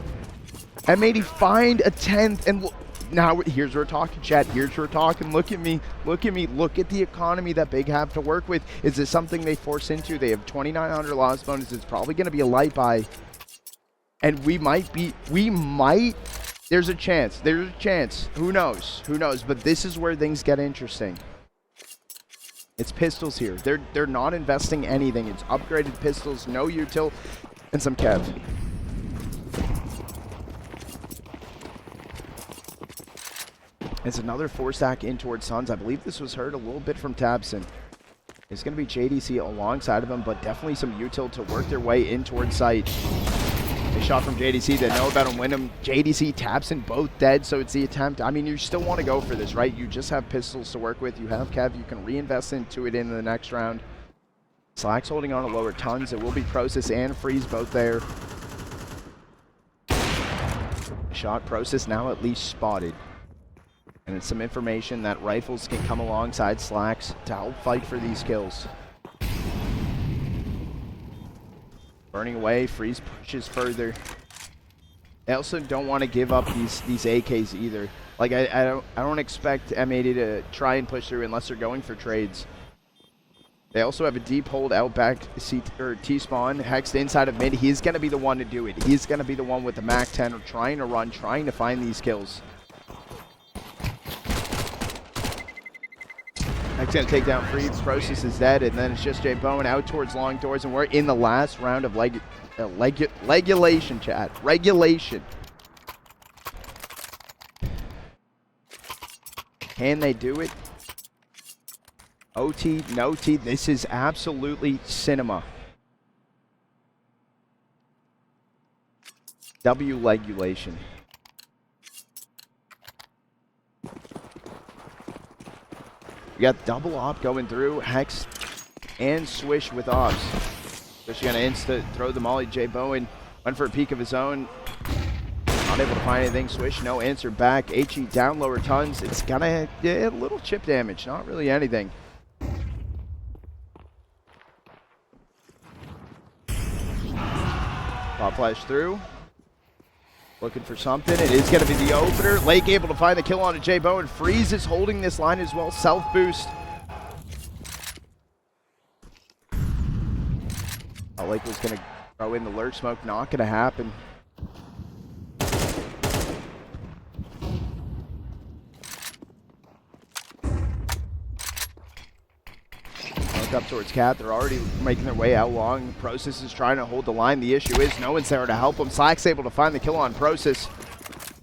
M80 find a 10th. And now here's where we're talking, chat. Here's where we're talking. Look at me. Look at me. Look at the economy that Big have to work with. Is this something they force into? They have 2,900 loss bonus. It's probably going to be a light buy. And we might. There's a chance. There's a chance. Who knows? Who knows? But this is where things get interesting. It's pistols here. They're not investing anything. It's upgraded pistols, no util, and some kev. It's another 4-stack in towards Suns. I believe this was heard a little bit from tabseN. It's going to be JDC alongside of him, but definitely some util to work their way in towards site. A shot from JDC. They know about him, win him. JDC, tabseN, both dead, so it's the attempt. I mean, you still want to go for this, right? You just have pistols to work with. You have kev. You can reinvest into it in the next round. slaxz holding on to lower tons. It will be prosus and freeze both there. Shot. prosus now at least spotted. And it's some information that rifles can come alongside slaxz to help fight for these kills. Burning away, freeze pushes further. They also don't want to give up these AKs either. Like I don't expect M80 to try and push through unless they're going for trades. They also have a deep hold out back T-spawn. HexT inside of mid. He's going to be the one to do it. He's going to be the one with the Mac 10 trying to run, trying to find these kills. HexT's going to take down Freeze. prosus is dead, and then it's just JBOEN out towards long doors, and we're in the last round of regulation, chat. Regulation. Can they do it? OT, no T. This is absolutely cinema. W regulation. got double op going through. Hex and Swish with ops. Swish gonna insta throw the molly. JBOEN went for a peek of his own. Not able to find anything. Swish, no answer back. HE down lower tons. It's gonna get a little chip damage. Not really anything. Pop flash through. Looking for something. It is going to be the opener. Lake able to find the kill on a JBOEN. Freeze is holding this line as well. Self boost. Lake was going to throw in the lurch smoke. Not going to happen. Up towards Cat. They're already making their way out long. Prosus is trying to hold the line. The issue is no one's there to help him. slaxz able to find the kill on Prosus.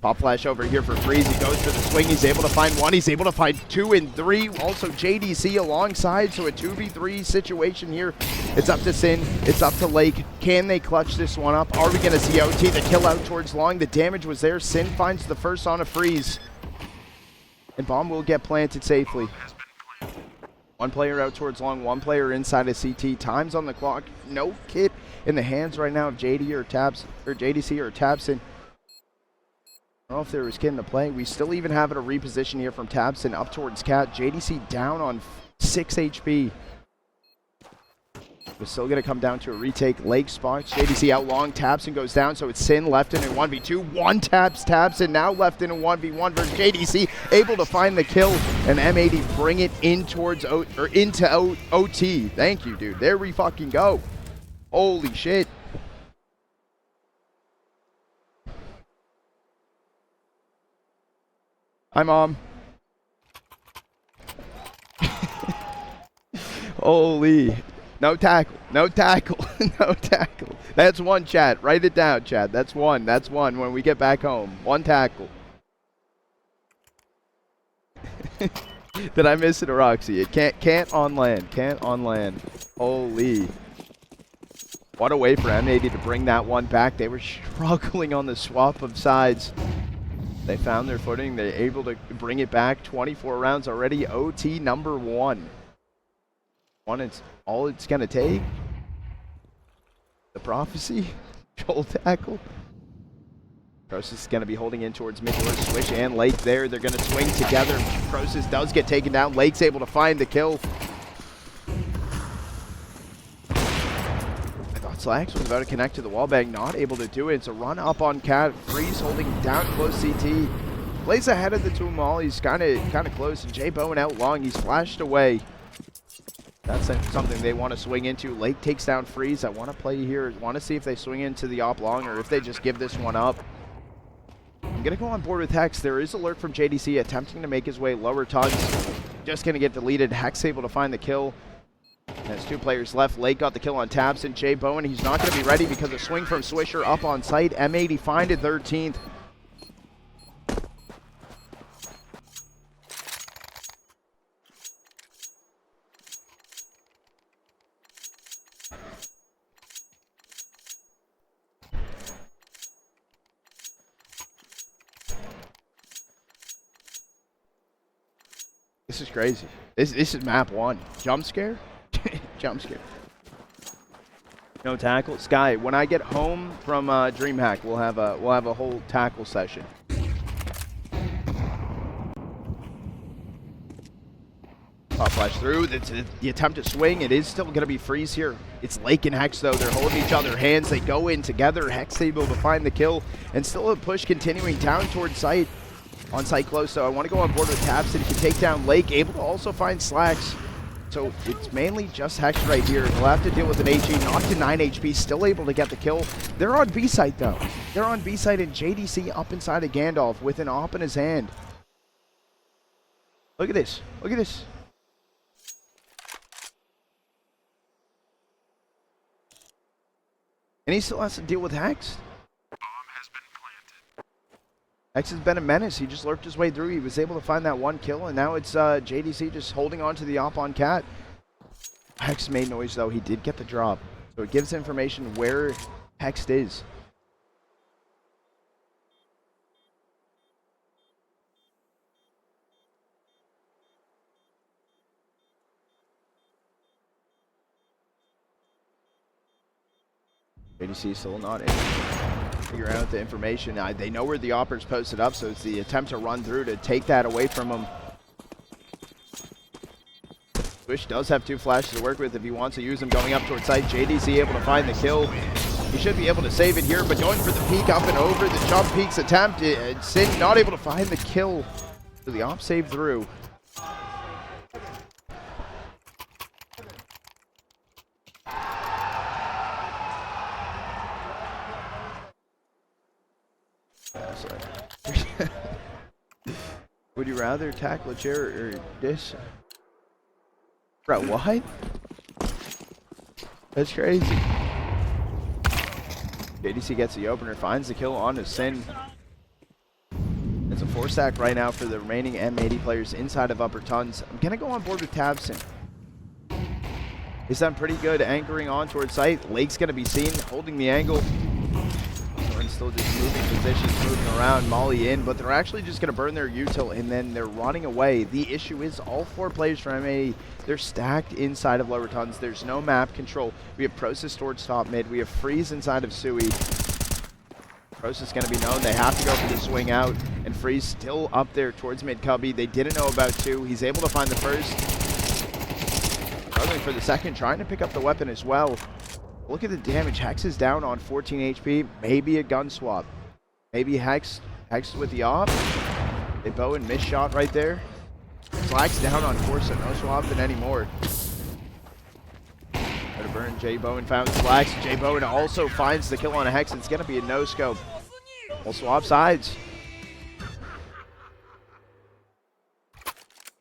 Pop flash over here for Freeze. He goes for the swing. He's able to find one. He's able to find 2 and 3. Also JDC alongside. So a 2v3 situation here. It's up to tabseN. It's up to Lake. Can they clutch this one up? Are we going to see OT? The kill out towards long. The damage was there. tabseN finds the first on a Freeze. And bomb will get planted safely. One player out towards long, one player inside of CT. Time's on the clock. No kit in the hands right now of JD or JDC or tabseN. I don't know if there was kit in the play. We still even have it a reposition here from tabseN up towards Cat. JDC down on 6 HP. We're still going to come down to a retake. Lake spots. JDC out long. tabseN goes down, so it's tabseN left in a 1v2. One taps tabseN, now left in a 1v1 versus JDC. Able to find the kill, and M80 bring it in towards into OT. Thank you, dude. There we fucking go. Holy shit. Hi, Mom. Holy. No tackle, no tackle, no tackle. That's one, chat. Write it down, chat. That's one when we get back home. One tackle. Did I miss it, Roxy? It can't on land. Can't on land. Holy. What a way for M80 to bring that one back. They were struggling on the swap of sides. They found their footing. They're able to bring it back. 24 rounds already. OT number 1. It's all it's going to take. The prophecy. Joel tackle. Prosus is going to be holding in towards mid door. Swish and Lake there. They're going to swing together. Prosus does get taken down. Lake's able to find the kill. I thought slaxz was about to connect to the wall bang. Not able to do it. It's a run up on Cat. Freeze holding down close CT. Plays ahead of the two mollies. Kind of close. And JBOEN out long. He's flashed away. That's something they want to swing into. Lake takes down Freeze. I want to play here. I want to see if they swing into the op long or if they just give this one up. I'm going to go on board with Hex. There is alert from JDC attempting to make his way lower tugs. Just going to get deleted. Hex able to find the kill. There's 2 players left. Lake got the kill on tabseN. JBOEN, he's not going to be ready because of swing from Swisher up on site. M80 find it 13th. This is crazy. This is map 1. Jump scare? Jump scare. No tackle. Sky, when I get home from Dreamhack, we'll have a whole tackle session. Pop flash through. The attempt to swing. It is still going to be Freeze here. It's Lake and Hex, though. They're holding each other hands. They go in together. Hex able to find the kill. And still a push continuing down towards site. On site close, so I want to go on board with tabseN. He can take down Lake. Able to also find slaxz. So it's mainly just Hex right here. He'll have to deal with an HE. Knocked to 9 HP. Still able to get the kill. They're on B site, though. They're on B site, and JDC up inside of Gandalf with an op in his hand. Look at this. Look at this. And he still has to deal with Hex. Hex has been a menace. He just lurked his way through. He was able to find that one kill, and now it's JDC just holding on to the op on Cat. Hex made noise, though. He did get the drop. So it gives information where HexT is. JDC still not in. Figure out the information. They know where the opper's posted up, so it's the attempt to run through to take that away from him. Swish does have 2 flashes to work with if he wants to use them going up towards site. JDC able to find the kill. He should be able to save it here, but going for the peek up and over. The jump peeks attempt. Sin not able to find the kill. So the op save through. Would you rather tackle a chair or this? Bro, what? That's crazy. JDC gets the opener, finds the kill on his Sin. It's a 4-stack right now for the remaining M80 players inside of upper tons. I'm going to go on board with tabseN. He's done pretty good anchoring on towards site. Lake's going to be seen, holding the angle. Still just moving positions, moving around, Molly in, but they're actually just going to burn their util and then they're running away. The issue is all 4 players from M80, they're stacked inside of lower tons. There's no map control. We have prosus towards top mid. We have freeze inside of Sui. prosus is going to be known. They have to go for the swing out, and freeze still up there towards mid cubby. They didn't know about 2. He's able to find the first. Struggling for the second, trying to pick up the weapon as well. Look at the damage. Hex is down on 14 HP. Maybe a gun swap. Maybe Hex with the op. JBOEN missed shot right there. slaxz down on 4, so no swapping anymore. Gotta burn. JBOEN found slaxz. JBOEN also finds the kill on a Hex. It's gonna be a no scope. We'll swap sides.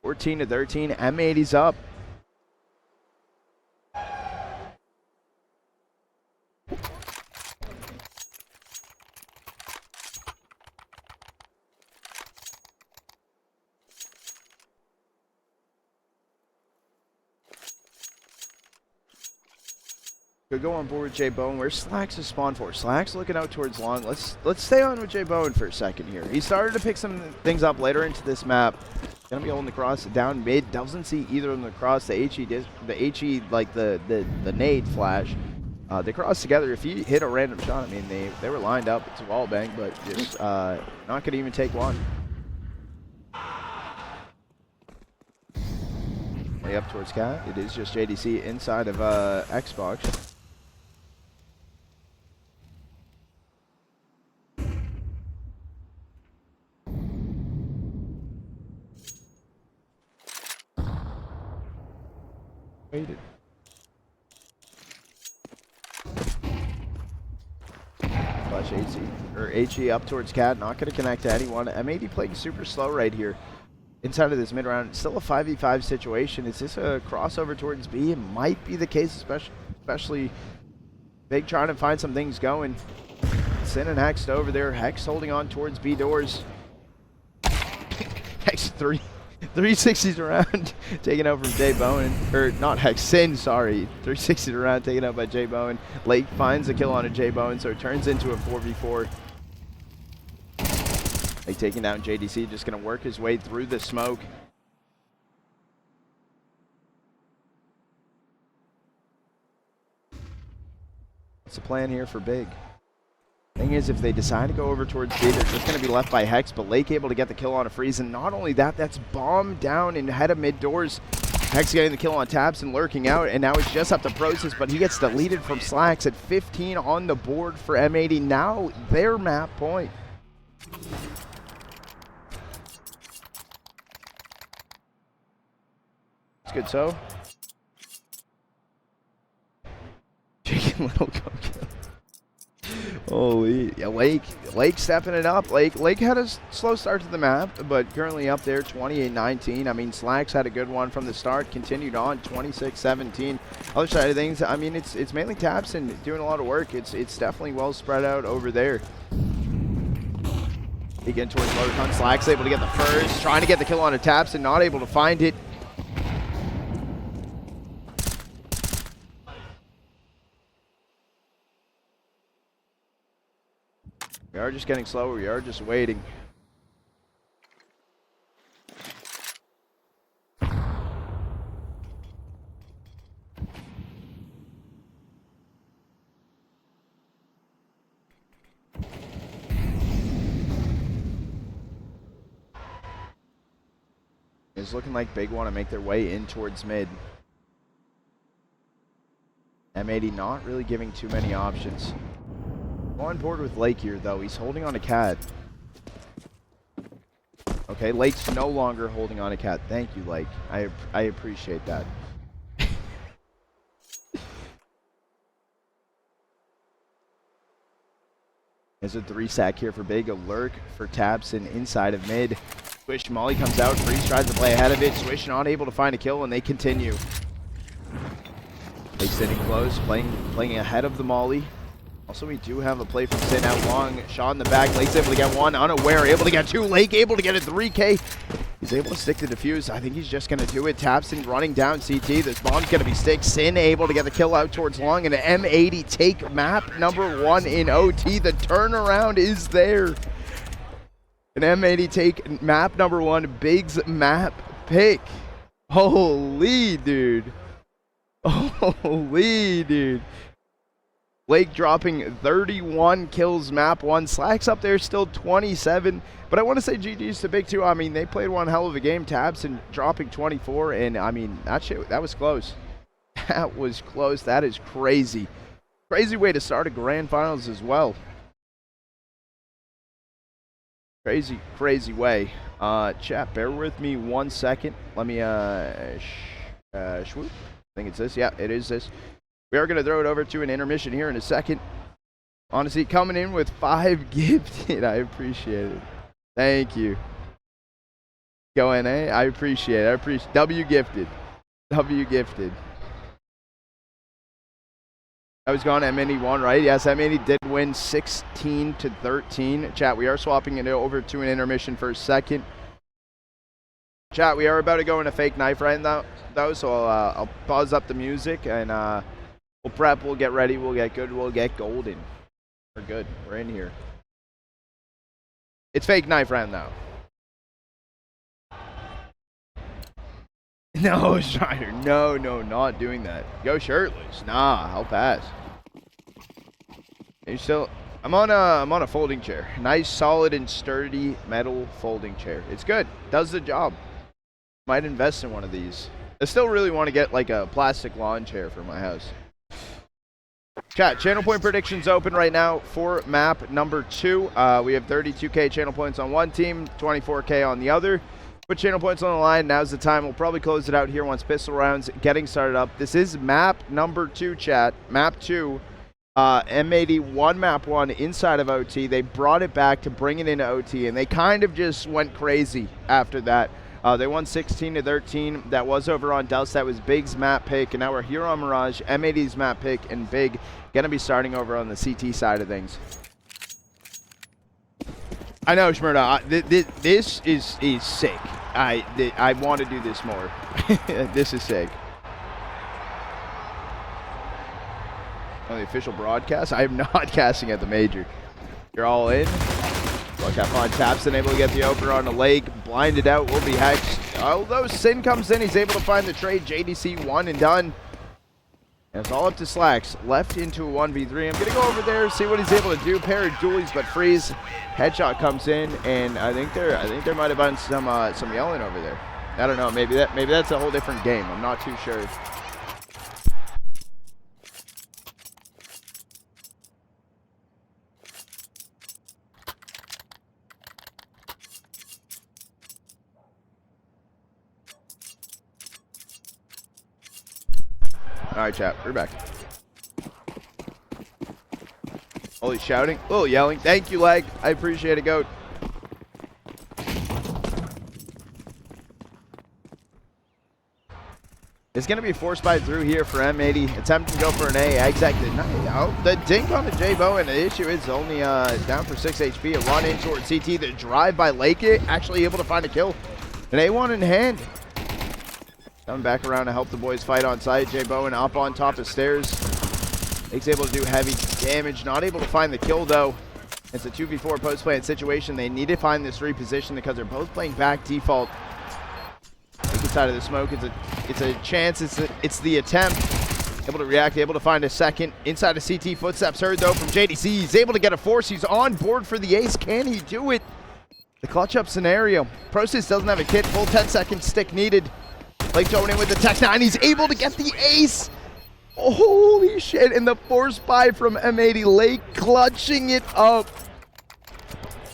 14-13. M80's up. Could go on board with JBOEN. Where's slaxz is spawned for? slaxz looking out towards long. Let's stay on with JBOEN for a second here. He started to pick some things up later into this map. Gonna be holding the cross down mid. Doesn't see either of them across the HE like the nade flash. They cross together. If he hit a random shot, I mean they were lined up. It's a wall bang, but just not gonna even take one. Way up towards Cat. It is just JDC inside of Xbox. Waited. Flash HE up towards Cat, not going to connect to anyone. M80 playing super slow right here. Inside of this mid round, it's still a 5v5 situation. Is this a crossover towards B? It might be the case, especially Big trying to find some things going. Sin and HexT over there. HexT holding on towards B doors. HexT 360s around, taken out from JBOEN, or not HexTSin, sorry. 360s around, taken out by JBOEN. Lake finds a kill on a JBOEN, so it turns into a 4v4. Lake taking down JDC, just going to work his way through the smoke. What's the plan here for Big? Thing is, if they decide to go over towards B, they're just going to be left by HexT, but Lake able to get the kill on a freeze, and not only that, that's bombed down and head of mid doors. HexT getting the kill on tabseN, lurking out, and now it's just up to prosus, but he gets deleted from slaxz at 15 on the board for M80. Now their map point. It's good, so. Chicken little go kill. Holy, yeah, Lake stepping it up. Lake had a slow start to the map, but currently up there, 28-19. I mean, slaxz had a good one from the start, continued on, 26-17. Other side of things, I mean, it's mainly tabseN doing a lot of work. It's definitely well spread out over there. Again towards lower ton, slaxz able to get the first, trying to get the kill on a tabseN, not able to find it. We are just getting slower. We are just waiting. It's looking like Big want to make their way in towards mid. M80 not really giving too many options. Go on board with Lake here, though. He's holding on to Cat. Okay, Lake's no longer holding on to Cat. Thank you, Lake. I appreciate that. There's a 3-sack here for Big. A lurk for tabseN inside of mid. Swish Molly comes out. Freeze tries to play ahead of it. Swish not able to find a kill, and they continue. Big sitting close, playing ahead of the Molly. Also, we do have a play from Sin out long. Shot in the back. Lake's able to get one. Unaware. Able to get two. Lake able to get a 3K. He's able to stick the defuse. I think he's just going to do it. tabseN running down CT. This bomb's going to be stick. Sin able to get the kill out towards long. And an M80 take map number 1 in OT. The turnaround is there. An M80 take map number 1. Big's map pick. Holy dude. Holy dude. Lake dropping 31 kills map 1. slaxz up there still 27. But I want to say GG's to Big too. I mean, they played one hell of a game. tabseN dropping 24. And I mean, that was close. That was close. That is crazy. Crazy way to start a grand finals as well. Crazy, crazy way. Chat, bear with me 1 second. Let me, swoop. I think it's this. Yeah, it is this. We are going to throw it over to an intermission here in a second. Honestly, coming in with 5 gifted. I appreciate it. Thank you. Go in, eh? I appreciate it. I appreciate W gifted. W gifted. I was gone. M80 won, right? Yes, M80 did win 16-13. Chat, we are swapping it over to an intermission for a second. Chat, we are about to go in a fake knife right now, though, so I'll pause up the music and we'll prep, we'll get ready, we'll get good, we'll get golden. We're good. We're in here. It's fake knife round now. No, Strider. No, not doing that. Go shirtless. Nah, I'll pass. You're still. I'm on a folding chair. Nice, solid, and sturdy metal folding chair. It's good. Does the job. Might invest in one of these. I still really want to get like a plastic lawn chair for my house. Chat, channel point predictions open right now for map number 2. We have 32K channel points on one team, 24K on the other. Put channel points on the line. Now's the time. We'll probably close it out here once pistol rounds getting started up. This is map number 2, chat. Map 2. M80 won map 1 inside of OT. They brought it back to bring it into OT, and they kind of just went crazy after that. They won 16-13. That was over on Douse. That was Big's map pick, and now we're here on Mirage. M80's map pick, and Big going to be starting over on the CT side of things. I know, Shmurda. This is sick. I want to do this more. This is sick. On the official broadcast, I am not casting at the major. You're all in. Look how fun. tabseN able to get the opener on the lake. Blinded out will be HexT. Although Sin comes in, he's able to find the trade. JDC 1 and done. And it's all up to slaxz. Left into a 1v3. I'm going to go over there, see what he's able to do. Pair of dualies, but freeze. Headshot comes in, and I think there might have been some yelling over there. I don't know. Maybe that's a whole different game. I'm not too sure. All right, chat, we're back. Oh, he's shouting. Oh, yelling. Thank you, Leg. I appreciate it, Goat. It's going to be force buy through here for M80. Attempting to go for an A. Exactly. Oh, the dink on the JBOEN. The issue is only down for 6 HP. A run in towards CT. The drive by Lake actually able to find a kill. An A1 in hand. Coming back around to help the boys fight on site. JBOEN up on top of stairs. Lake's able to do heavy damage. Not able to find the kill, though. It's a 2v4 post-plant situation. They need to find this reposition because they're both playing back default. Lake inside of the smoke. It's a chance. It's the attempt. Able to react. Able to find a second. Inside of CT. Footsteps heard, though, from JDC. He's able to get a force. He's on board for the ace. Can he do it? The clutch up scenario. Prosus doesn't have a kit. Full 10-second stick needed. Blake going in with the Tech 9. He's able to get the ace. Holy shit. And the force buy from M80. Lake clutching it up.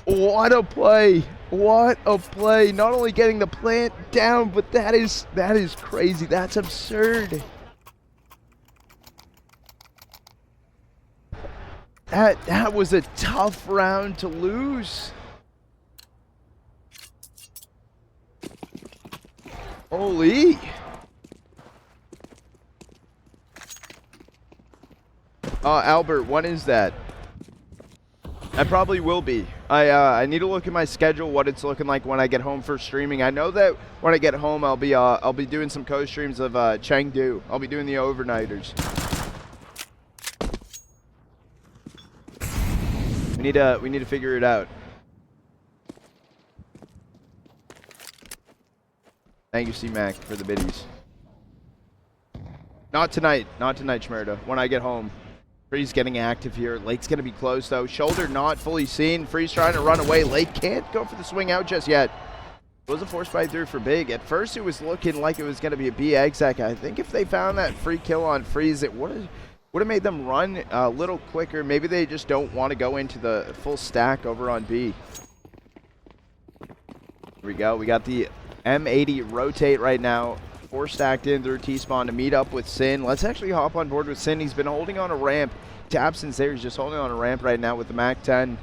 What a play. What a play. Not only getting the plant down, but that is crazy. That's absurd. That was a tough round to lose. Holy. Albert, when is that? I probably will be. I need to look at my schedule, what it's looking like when I get home for streaming. I know that when I get home, I'll be doing some co-streams of Chengdu. I'll be doing the overnighters. We need to figure it out. Thank you, C-Mac, for the biddies. Not tonight, Schmerda. When I get home. Freeze getting active here. Lake's going to be close, though. Shoulder not fully seen. Freeze trying to run away. Lake can't go for the swing out just yet. It was a force fight through for Big. At first, it was looking like it was going to be a B exec. I think if they found that free kill on Freeze, it would have made them run a little quicker. Maybe they just don't want to go into the full stack over on B. Here we go. We got the M80 rotate right now. 4 stacked in through T-spawn to meet up with tabseN. Let's actually hop on board with tabseN. He's been holding on a ramp. tabseN's there. He's just holding on a ramp right now with the Mac 10.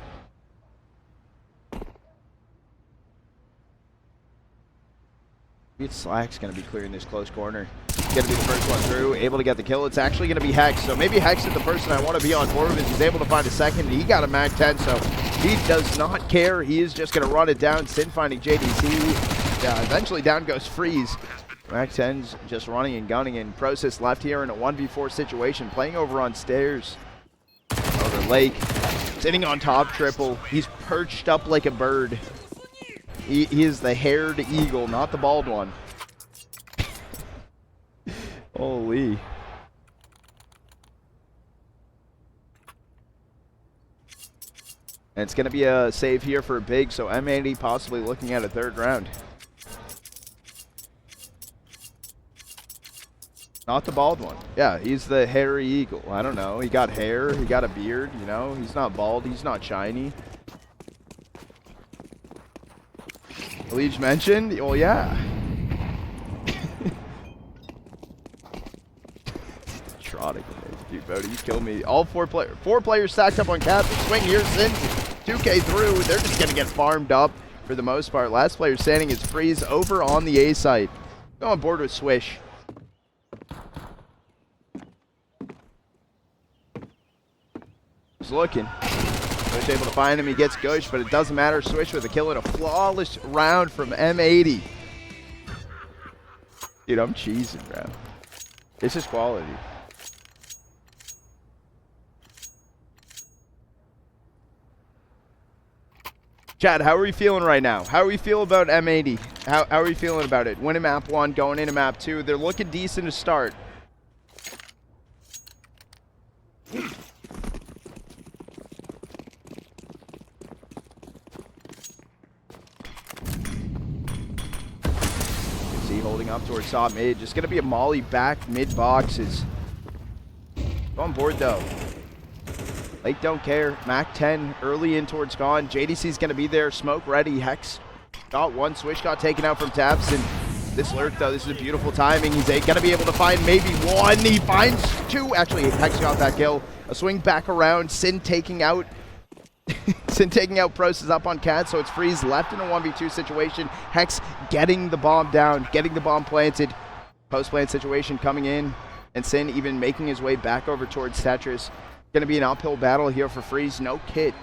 It's slaxz going to be clearing this close corner. Going to be the first one through, able to get the kill. It's actually going to be HexT. So maybe HexT is the person I want to be on board with. He's able to find a second. He got a Mac 10, so he does not care. He is just going to run it down. tabseN finding JDC. Eventually down goes Freeze. Mac 10's just running and gunning, and prosus left here in a 1v4 situation, playing over on stairs. Over Lake, sitting on top triple. He's perched up like a bird. He is the haired eagle, not the bald one. Holy. And it's going to be a save here for Big, so M80 possibly looking at a third round. Not the bald one. Yeah, he's the hairy eagle. I don't know. He got hair. He got a beard, you know. He's not bald. He's not shiny. Leach mentioned? Well, yeah. Trotting. Dude, Bodie, you killed me. All four players stacked up on cap. The swing here since 2K through. They're just going to get farmed up for the most part. Last player standing is Freeze over on the A site. Go on board with Swish. He's looking. Swish able to find him. He gets Gush, but it doesn't matter. Swish with a kill and a flawless round from M80. Dude, I'm cheesing, bro. This is quality. Chad, how are we feeling right now? How are we feeling about M80? How are we feeling about it? Winning map 1, going into map 2. They're looking decent to start. Holding up towards top mid. Just going to be a molly back mid boxes. Go on board though. Lake don't care. Mac 10 early in towards gone. JDC's going to be there. Smoke ready. HexT got one. Swish got taken out from tabseN. This lurk though, this is a beautiful timing. He's going to be able to find maybe one. He finds two. Actually, HexT got that kill. A swing back around. tabseN taking out tabseN taking out prosus up on Cat, so it's Freeze left in a 1v2 situation. HexT getting the bomb down, getting the bomb planted. Post-plant situation coming in, and tabseN even making his way back over towards Tetris. Going to be an uphill battle here for Freeze. No kit.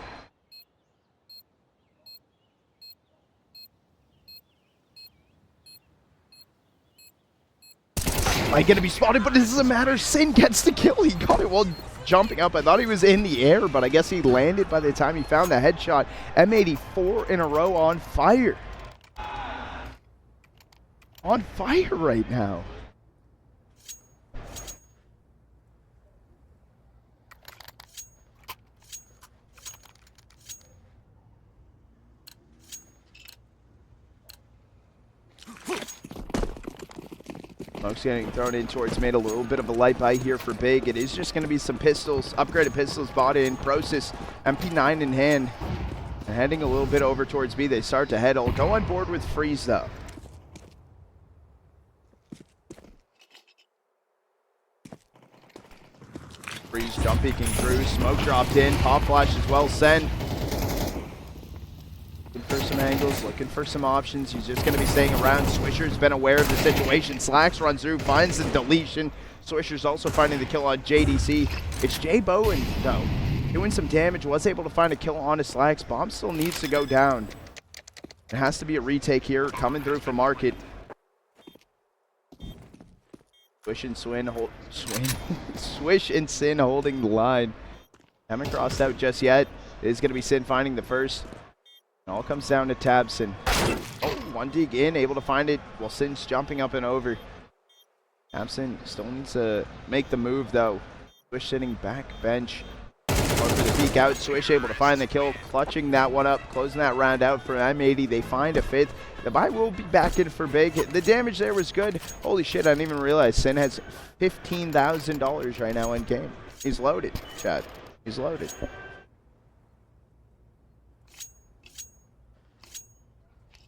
Like going to be spotted, but this doesn't matter. tabseN gets the kill. He got it while jumping up. I thought he was in the air, but I guess he landed by the time he found the headshot. M84 in a row on fire. On fire right now. Smoke's getting thrown in towards mid. A little bit of a light buy here for Big. It is just going to be some pistols, upgraded pistols bought in. prosus, MP9 in hand. And heading a little bit over towards B. They start to head. I'll go on board with Freeze, though. Freeze jump peeking through. Smoke dropped in. Pop flash as well. tabseN. Looking for some angles, looking for some options. He's just going to be staying around. Swisher's been aware of the situation. slaxz runs through, finds the deletion. Swisher's also finding the kill on JDC. It's JBOEN, though, doing some damage. Was able to find a kill on his slaxz. Bomb still needs to go down. It has to be a retake here, coming through from Market. Swish and Swish and syn holding the line. Haven't crossed out just yet. It is going to be syn finding the first. It all comes down to tabseN. Oh, one dig in, able to find it while syn's jumping up and over. tabseN still needs to make the move, though. Swish sitting back bench. Going for the peek out. Swish able to find the kill, clutching that one up, closing that round out for M80. They find a fifth. The buy will be back in for Big. The damage there was good. Holy shit, I didn't even realize syn has $15,000 right now in game. He's loaded, chat. He's loaded.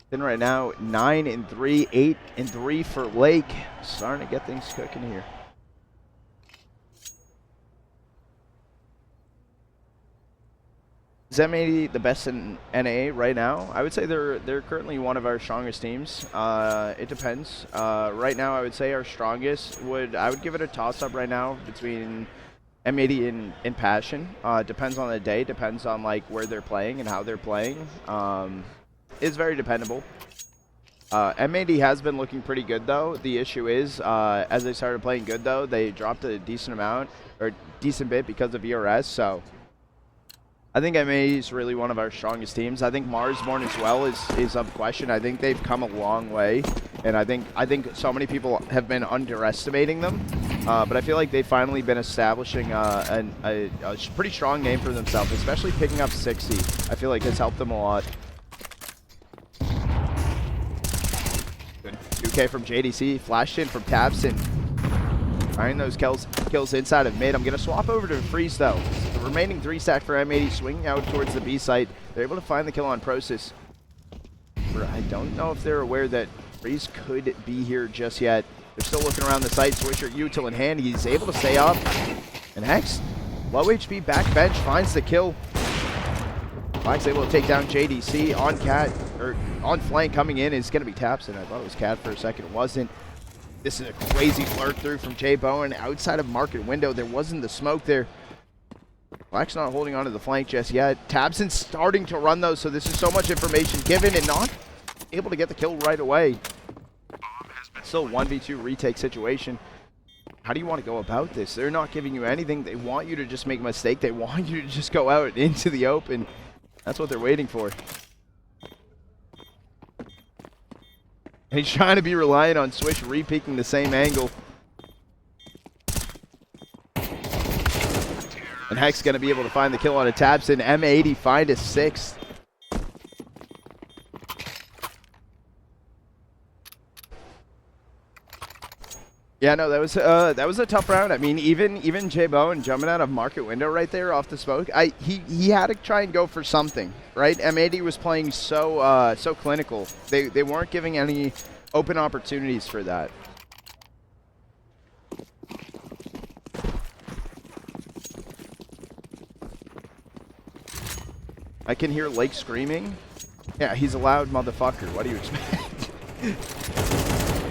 syn right now 9-3, 8-3 for Lake. Starting to get things cooking here. Is M80 the best in NA right now? I would say they're currently one of our strongest teams. It depends. Right now, I would say our strongest I would give it a toss-up right now between M80 and Passion. Depends on the day. Depends on like where they're playing and how they're playing. It's very dependable. M80 has been looking pretty good though. The issue is, as they started playing good though, they dropped a decent amount or decent bit because of ERS. So I think M80 is really one of our strongest teams. I think Marsborn as well is up question. I think they've come a long way, and I think so many people have been underestimating them. But I feel like they've finally been establishing a pretty strong name for themselves, especially picking up 60. I feel like has helped them a lot. Good 2K from JDC, flashed in from tabseN. Firing those kills inside of mid. I'm going to swap over to Freeze, though. The remaining 3 stack for M80 swinging out towards the B site. They're able to find the kill on prosus. I don't know if they're aware that Freeze could be here just yet. They're still looking around the site. Swisher util in hand. He's able to stay up. And HexT, low HP back bench, finds the kill. slaxz able to take down JDC on cat, or on flank coming in is going to be tabseN. I thought it was cat for a second. It wasn't. This is a crazy flirt through from JBOEN outside of market window. There wasn't the smoke there. slaxz not holding on to the flank just yet. tabseN starting to run though, so this is so much information given and not able to get the kill right away. Still 1v2 retake situation. How do you want to go about this? They're not giving you anything. They want you to just make a mistake. They want you to just go out into the open. That's what they're waiting for. And he's trying to be reliant on Swish re-peeking the same angle. And HexT going to be able to find the kill on a tabseN. M80 find a 6th. Yeah, no, that was a tough round. I mean, even JBOEN jumping out of market window right there off the smoke. He had to try and go for something, right? M80 was playing so clinical. They weren't giving any open opportunities for that. I can hear Lake screaming. Yeah, he's a loud motherfucker. What do you expect?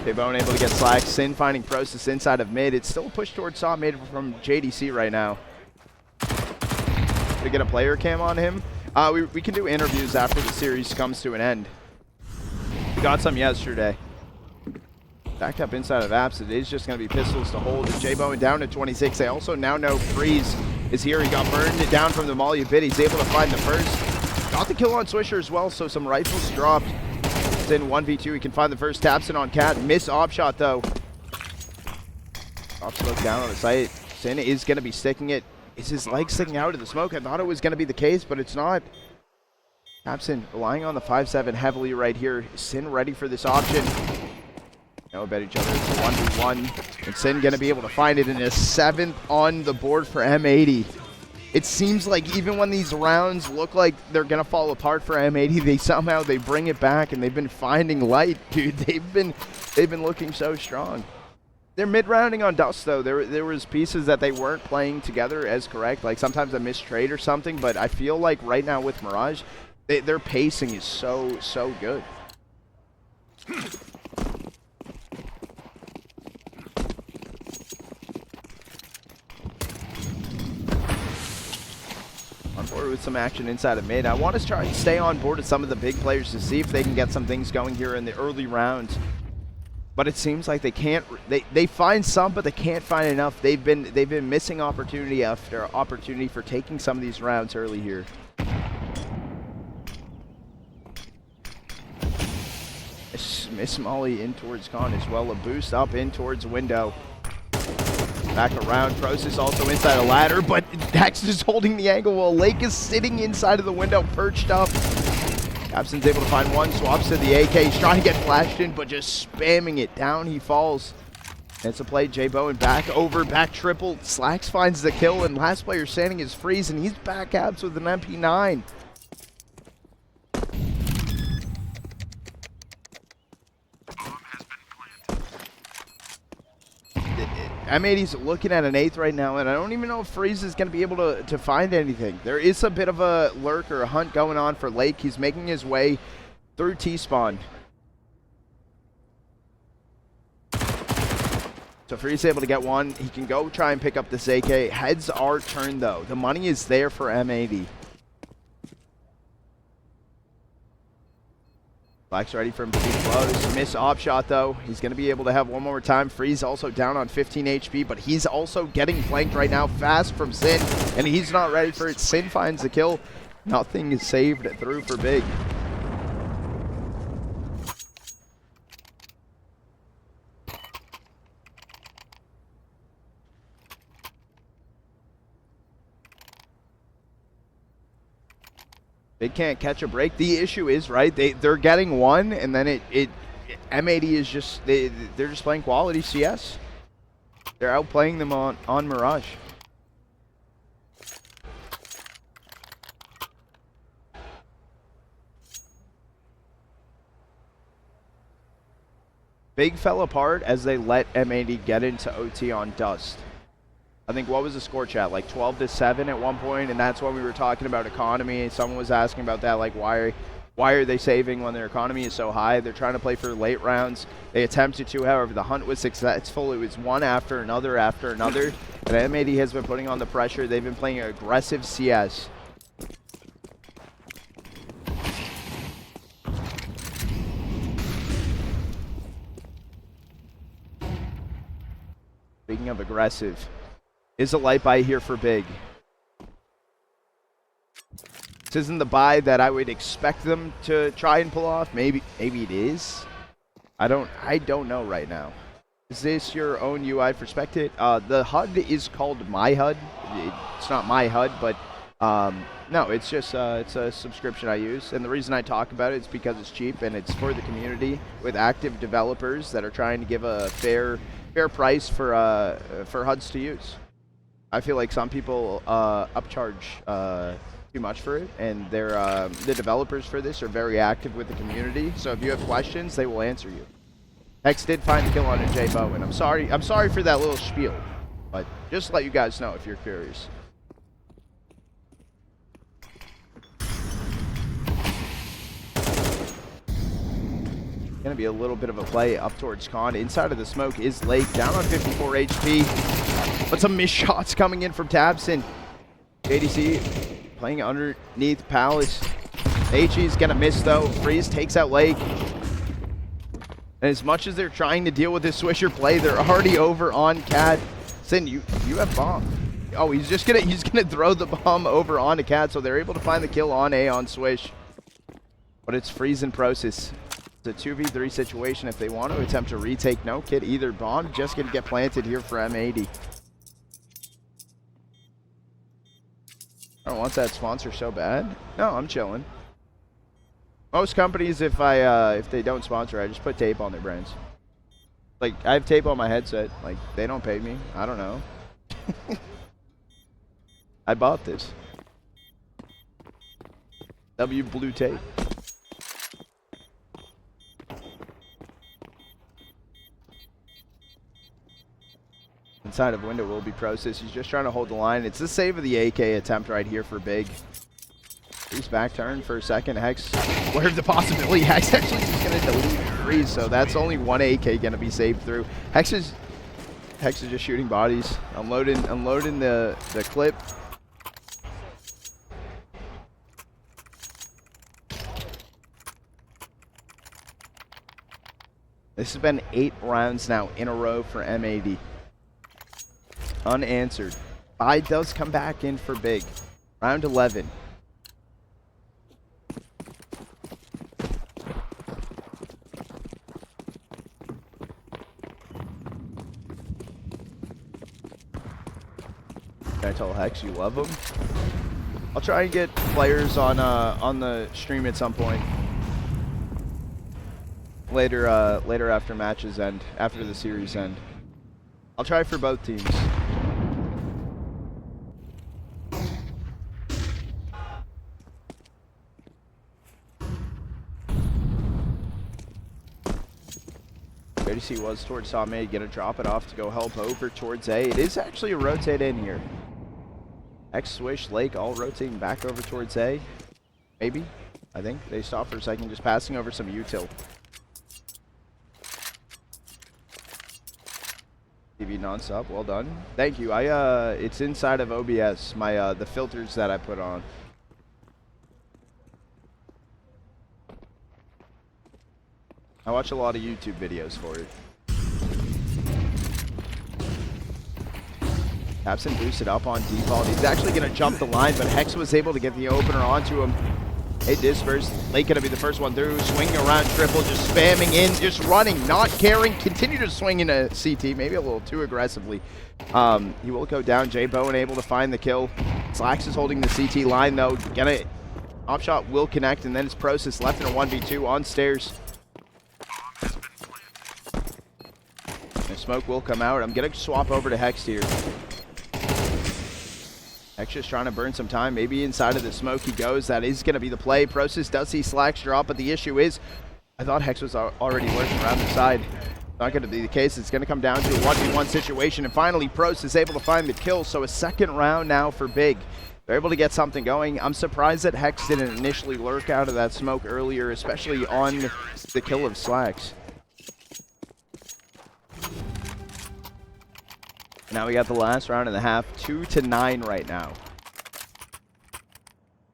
JBOEN able to get slaxz. syn finding prosus inside of mid. It's still a push towards saw mid from JDC right now. To get a player cam on him. We can do interviews after the series comes to an end. We got some yesterday. Backed up inside of apps. It is just going to be pistols to hold. And JBOEN down to 26. They also now know Freeze is here. He got burned down from the mall you bit. He's able to find the first. Got the kill on Swisher as well, so some rifles dropped. In 1v2, he can find the first tabseN on cat. Miss op shot though. Op smoke down on the site. syn is going to be sticking it. Is his leg sticking out of the smoke? I thought it was going to be the case, but it's not. tabseN relying on the 5-7 heavily right here. syn ready for this option. know about each other. It's a 1v1. And Sin going to be able to find it in a 7th on the board for M80. It seems like even when these rounds look like they're going to fall apart for M80, they bring it back, and they've been finding light, dude. They've been looking so strong. They're mid-rounding on Dust, though. There was pieces that they weren't playing together as correct, like sometimes a missed trade or something, but I feel like right now with Mirage, their pacing is so good. On board with some action inside of mid. I want to try and stay on board with some of the big players to see if they can get some things going here in the early rounds. But it seems like they can't. They find some, but they can't find enough. They've been missing opportunity after opportunity for taking some of these rounds early here. Miss Molly in towards Con as well. A boost up in towards window. Back around. Prosus also inside a ladder, but HexT is holding the angle while Lake is sitting inside of the window, perched up. tabseN's able to find one, swaps to the AK. He's trying to get flashed in, but just spamming it. Down he falls. It's a play. JBOEN back over, back triple. slaxz finds the kill, and last player standing is Freeze, and he's back abs with an MP9. M80's looking at an 8th right now, and I don't even know if Freeze is going to be able to find anything. There is a bit of a lurk or a hunt going on for Lake. He's making his way through T-spawn. So Freeze able to get one. He can go try and pick up this AK. Heads are turned, though. The money is there for M80. Black's ready for him to be close. Miss op shot, though. He's going to be able to have one more time. Freeze also down on 15 HP, but he's also getting flanked right now fast from Sin, and he's not ready for it. Sin finds the kill. Nothing is saved through for Big. They can't catch a break. The issue is, right, they're getting one, and then M80 is just, they're just playing quality CS. They're outplaying them on Mirage. Big fell apart as they let M80 get into OT on Dust. I think, what was the score, chat? Like 12-7 at one point, and that's when we were talking about economy. Someone was asking about that, like why are they saving when their economy is so high? They're trying to play for late rounds. They attempted to, however, the hunt was successful. It was one after another, and M80 has been putting on the pressure. They've been playing aggressive CS. Speaking of aggressive, is a light buy here for Big. This isn't the buy that I would expect them to try and pull off. Maybe it is. I don't know right now. Is this your own UI perspective? The HUD is called My HUD. It's not My HUD, but no, it's just it's a subscription I use, and the reason I talk about it is because it's cheap and it's for the community with active developers that are trying to give a fair price for HUDs to use. I feel like some people upcharge too much for it, and the developers for this are very active with the community. So if you have questions, they will answer you. HexT did find the kill on a JBOEN. I'm sorry for that little spiel, but just to let you guys know if you're curious. Gonna be a little bit of a play up towards Con. Inside of the smoke is Lake, down on 54 HP. But some missed shots coming in from tabseN. ADC playing underneath Palace. HE's gonna miss though. Freeze takes out Lake. And as much as they're trying to deal with this Swisher play, they're already over on Cat. Sin, you have bomb. Oh, he's gonna throw the bomb over onto Cat, so they're able to find the kill on A on Swish. But it's Freeze and Prosus. It's a 2v3 situation. If they want to attempt to retake no kit either, bomb just gonna get planted here for M80. I don't want that sponsor so bad. No, I'm chilling. Most companies, if they don't sponsor, I just put tape on their brands. Like, I have tape on my headset. Like, they don't pay me. I don't know. I bought this. W blue tape. Inside of window will be prosus. He's just trying to hold the line. It's the save of the AK attempt right here for Big. He's back turn for a second. Hex, where's the possibility? Hex actually just going to delete Freeze, so that's only one AK going to be saved through. Hex is just shooting bodies, unloading the clip. This has been 8 rounds now in a row for M80. Unanswered. Buy does come back in for Big. Round 11. Can I tell Hex you love him? I'll try and get players on the stream at some point. Later after matches end, after the series end. I'll try for both teams. JDC was towards top mid, gonna drop it off to go help over towards A. It is actually a rotate in here. X, Swish, Lake all rotating back over towards A. Maybe. I think they stopped for a second, just passing over some util. TV nonstop, well done. Thank you. It's inside of OBS, my the filters that I put on. I watch a lot of YouTube videos for it. tabseN boosted up on default. He's actually going to jump the line, but Hex was able to get the opener onto him. Hey, disperse. Lake going to be the first one through. Swinging around triple, just spamming in, just running, not caring. Continue to swing into CT, maybe a little too aggressively. He will go down. JBOEN able to find the kill. slaxz is holding the CT line, though. Op shot will connect, and then it's prosus left in a 1v2 on stairs. The smoke will come out. I'm going to swap over to HexT here. Hex just trying to burn some time. Maybe inside of the smoke he goes. That is going to be the play. prosus does see slaxz drop, but the issue is, I thought Hex was already working around the side. Not going to be the case. It's going to come down to a 1v1 situation, and finally prosus is able to find the kill. So a second round now for Big. They're able to get something going. I'm surprised that Hex didn't initially lurk out of that smoke earlier, especially on the kill of slaxz. Now we got the last round and a half, 2-9 right now.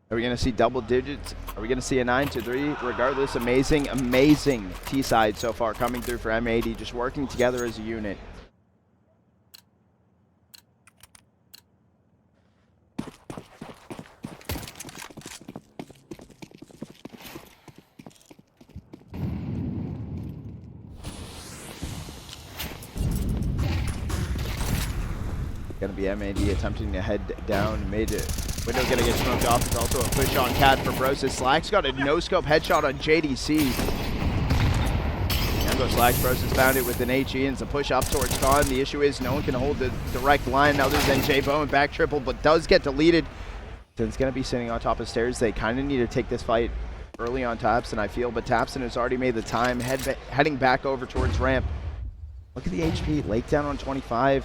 Are we going to see double digits? Are we going to see a 9-3? Regardless, amazing T side so far coming through for M80, just working together as a unit. Going to be M80 attempting to head down. Made it. Window going to get smoked off. It's also a push on Cat for prosus. slaxz got a no-scope headshot on JDC. Down goes slaxz. prosus found it with an HE, and it's a push up towards Con. The issue is no one can hold the direct line other than JBOEN back triple, but does get deleted. It's going to be sitting on top of stairs. They kind of need to take this fight early on tabseN, I feel, but tabseN has already made the time heading back over towards ramp. Look at the HP. Lake down on 25.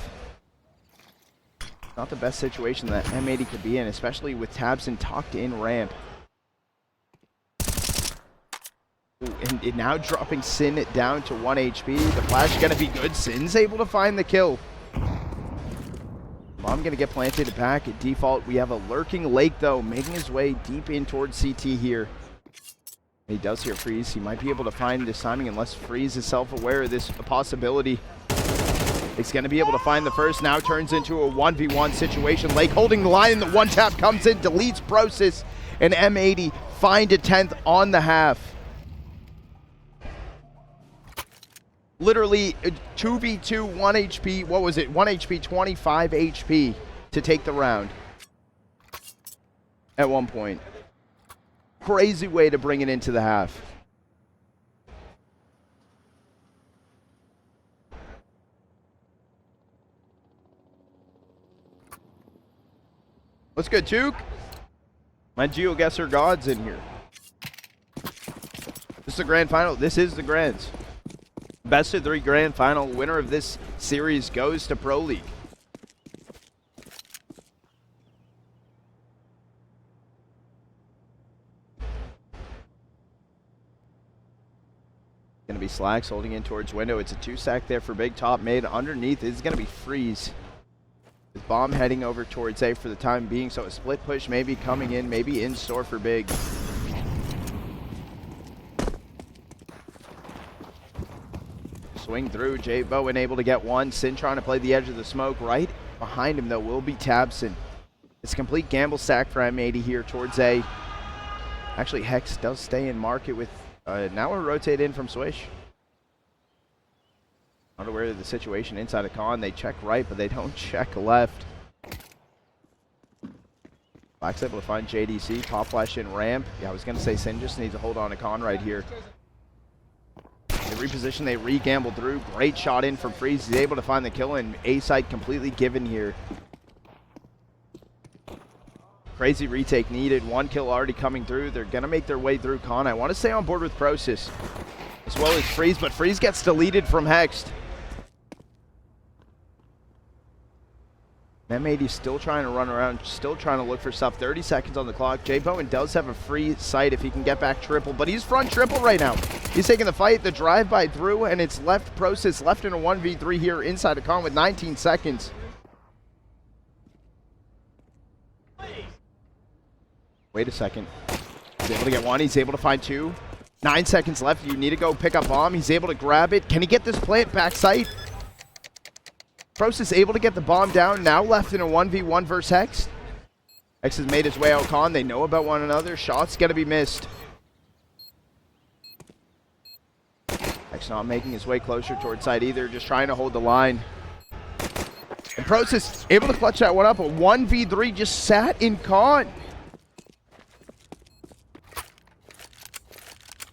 Not the best situation that M80 could be in, especially with tabseN tucked in ramp. Ooh, and now dropping Sin down to 1 HP. The flash is going to be good. Sin's able to find the kill. Bomb going to get planted back at default. We have a lurking Lake, though, making his way deep in towards CT here. He does hear Freeze. He might be able to find this timing unless Freeze is self-aware of this possibility. He's going to be able to find the first. Now turns into a 1v1 situation. Lake holding the line, and the one tap comes in, deletes prosus, and M80 find a 10th on the half. Literally 2v2, 1 HP, what was it? 1 HP, 25 HP to take the round at one point. Crazy way to bring it into the half. What's good, Juke? My GeoGuessr gods in here. This is the grand final. This is the grands. Best of 3 grand final. Winner of this series goes to Pro League. Going to be slaxz holding in towards window. It's a 2-stack there for big top mid. Underneath is going to be freeze. With bomb heading over towards A for the time being, so a split push maybe coming in, maybe in store for big. Swing through, JBOEN able to get one. Sin trying to play the edge of the smoke. Right behind him, though, will be tabseN. It's a complete gamble stack for M80 here towards A. Actually, Hex does stay in market with now a rotate in from Swish. Not aware of the situation inside of Con. They check right, but they don't check left. slaxz able to find JDC. Pop flash in ramp. Yeah, I was going to say Sin just needs to hold on to Con right here. They reposition, they re-gamble through. Great shot in from freezE. He's able to find the kill, and A site completely given here. Crazy retake needed. 1 kill already coming through. They're going to make their way through Con. I want to stay on board with prosus as well as freezE, but freezE gets deleted from HexT. M80 still trying to run around, still trying to look for stuff. 30 seconds on the clock. JBOEN does have a free sight if he can get back triple, but he's front triple right now. He's taking the fight, the drive-by through, and it's left prosus left in a 1v3 here inside of Con with 19 seconds. Wait a second. He's able to get one. He's able to find 2. 9 seconds left. You need to go pick up bomb. He's able to grab it. Can he get this plant back sight? prosus able to get the bomb down. Now left in a 1v1 versus HexT. HexT has made his way out Con. They know about one another. Shot's going to be missed. HexT not making his way closer towards side either. Just trying to hold the line. And prosus able to clutch that one up. A 1v3 just sat in Con.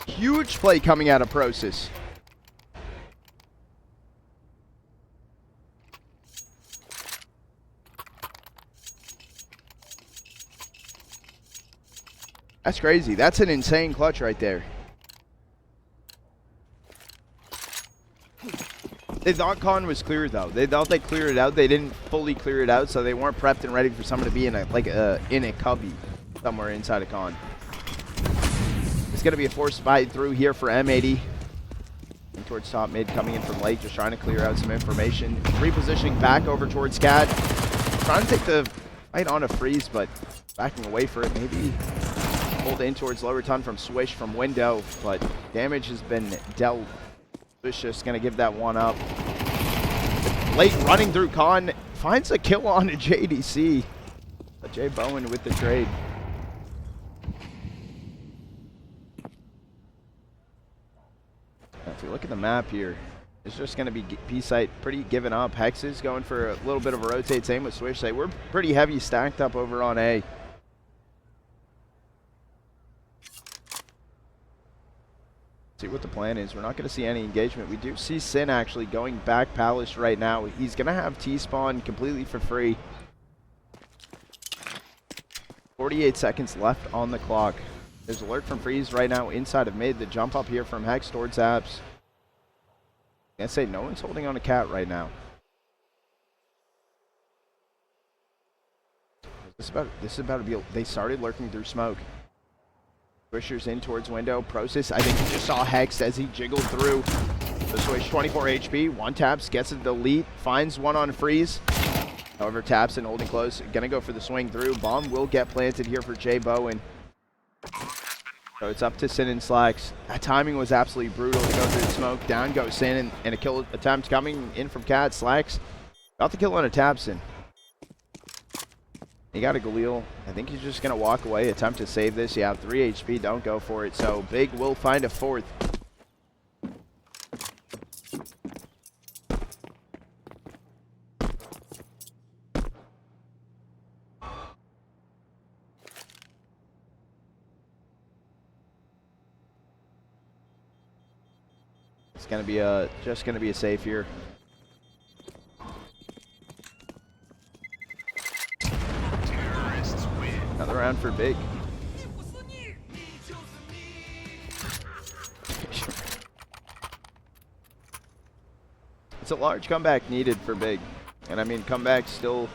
Huge play coming out of prosus. That's crazy. That's an insane clutch right there. They thought Con was clear though. They thought they cleared it out. They didn't fully clear it out, so they weren't prepped and ready for someone to be in a in a cubby somewhere inside of Con. It's going to be a forced fight through here for M80. And towards top mid, coming in from late, just trying to clear out some information. Repositioning back over towards Cat. Trying to take the fight on a freeze, but backing away for it. Maybe pulled in towards lower ton from Swish from window, but damage has been dealt. Swish just going to give that one up. Late running through Con. Finds a kill on a JDC. But JBOEN with the trade. If you look at the map here, it's just going to be B-site pretty given up. HexT is going for a little bit of a rotate. Same with Swish. We're pretty heavy stacked up over on A. See what the plan is. We're not going to see any engagement. We do see Sin actually going back Palace right now. He's going to have T-spawn completely for free. 48 seconds left on the clock. There's alert from freezE right now inside of mid. The jump up here from HexT towards apps. I say no one's holding on a Cat right now. This is about to be. They started lurking through smoke. Swisher's in towards window. prosus, I think he just saw HexT as he jiggled through. The Swish 24 HP. One taps, gets a delete, finds one on freeze. However, tabseN holding close. Gonna go for the swing through. Bomb will get planted here for JBOEN. So it's up to Sin and slaxz. That timing was absolutely brutal to go through the smoke. Down goes Sin, and a kill attempt coming in from Cat. slaxz got the kill on a tabseN. He got a Galil. I think he's just going to walk away, attempt to save this. Yeah, 3 HP, don't go for it. So Big will find a 4th. It's going to be just going to be a save here. Another round for Big. It's a large comeback needed for Big. And I mean, comeback still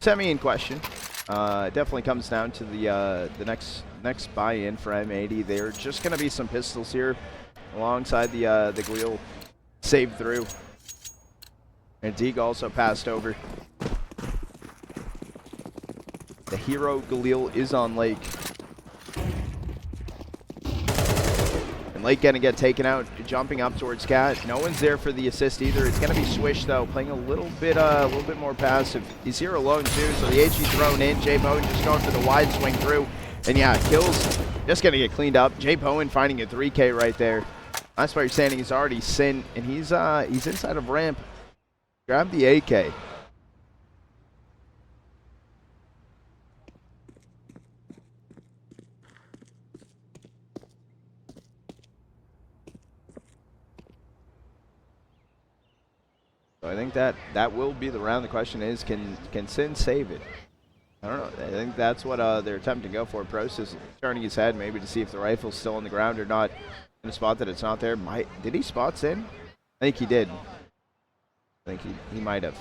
semi in question. Definitely comes down to the next buy-in for M80. There are just going to be some pistols here alongside the Galil saved through. And Deeg also passed over. The hero Galil is on Lake. And Lake gonna get taken out, jumping up towards Cat. No one's there for the assist either. It's gonna be Swish though, playing a little bit more passive. He's here alone too, so the HE thrown in. JBOEN just going for the wide swing through. And yeah, kills just gonna get cleaned up. JBOEN finding a 3K right there. That's why you're saying he's already sin, and he's inside of ramp. Grab the AK. So I think that will be the round. The question is, can Sin save it? I don't know. I think that's what they're attempting to go for. Prosus turning his head maybe to see if the rifle's still on the ground or not. In a spot that it's not there. Did he spot Sin? I think he did. I think he might have.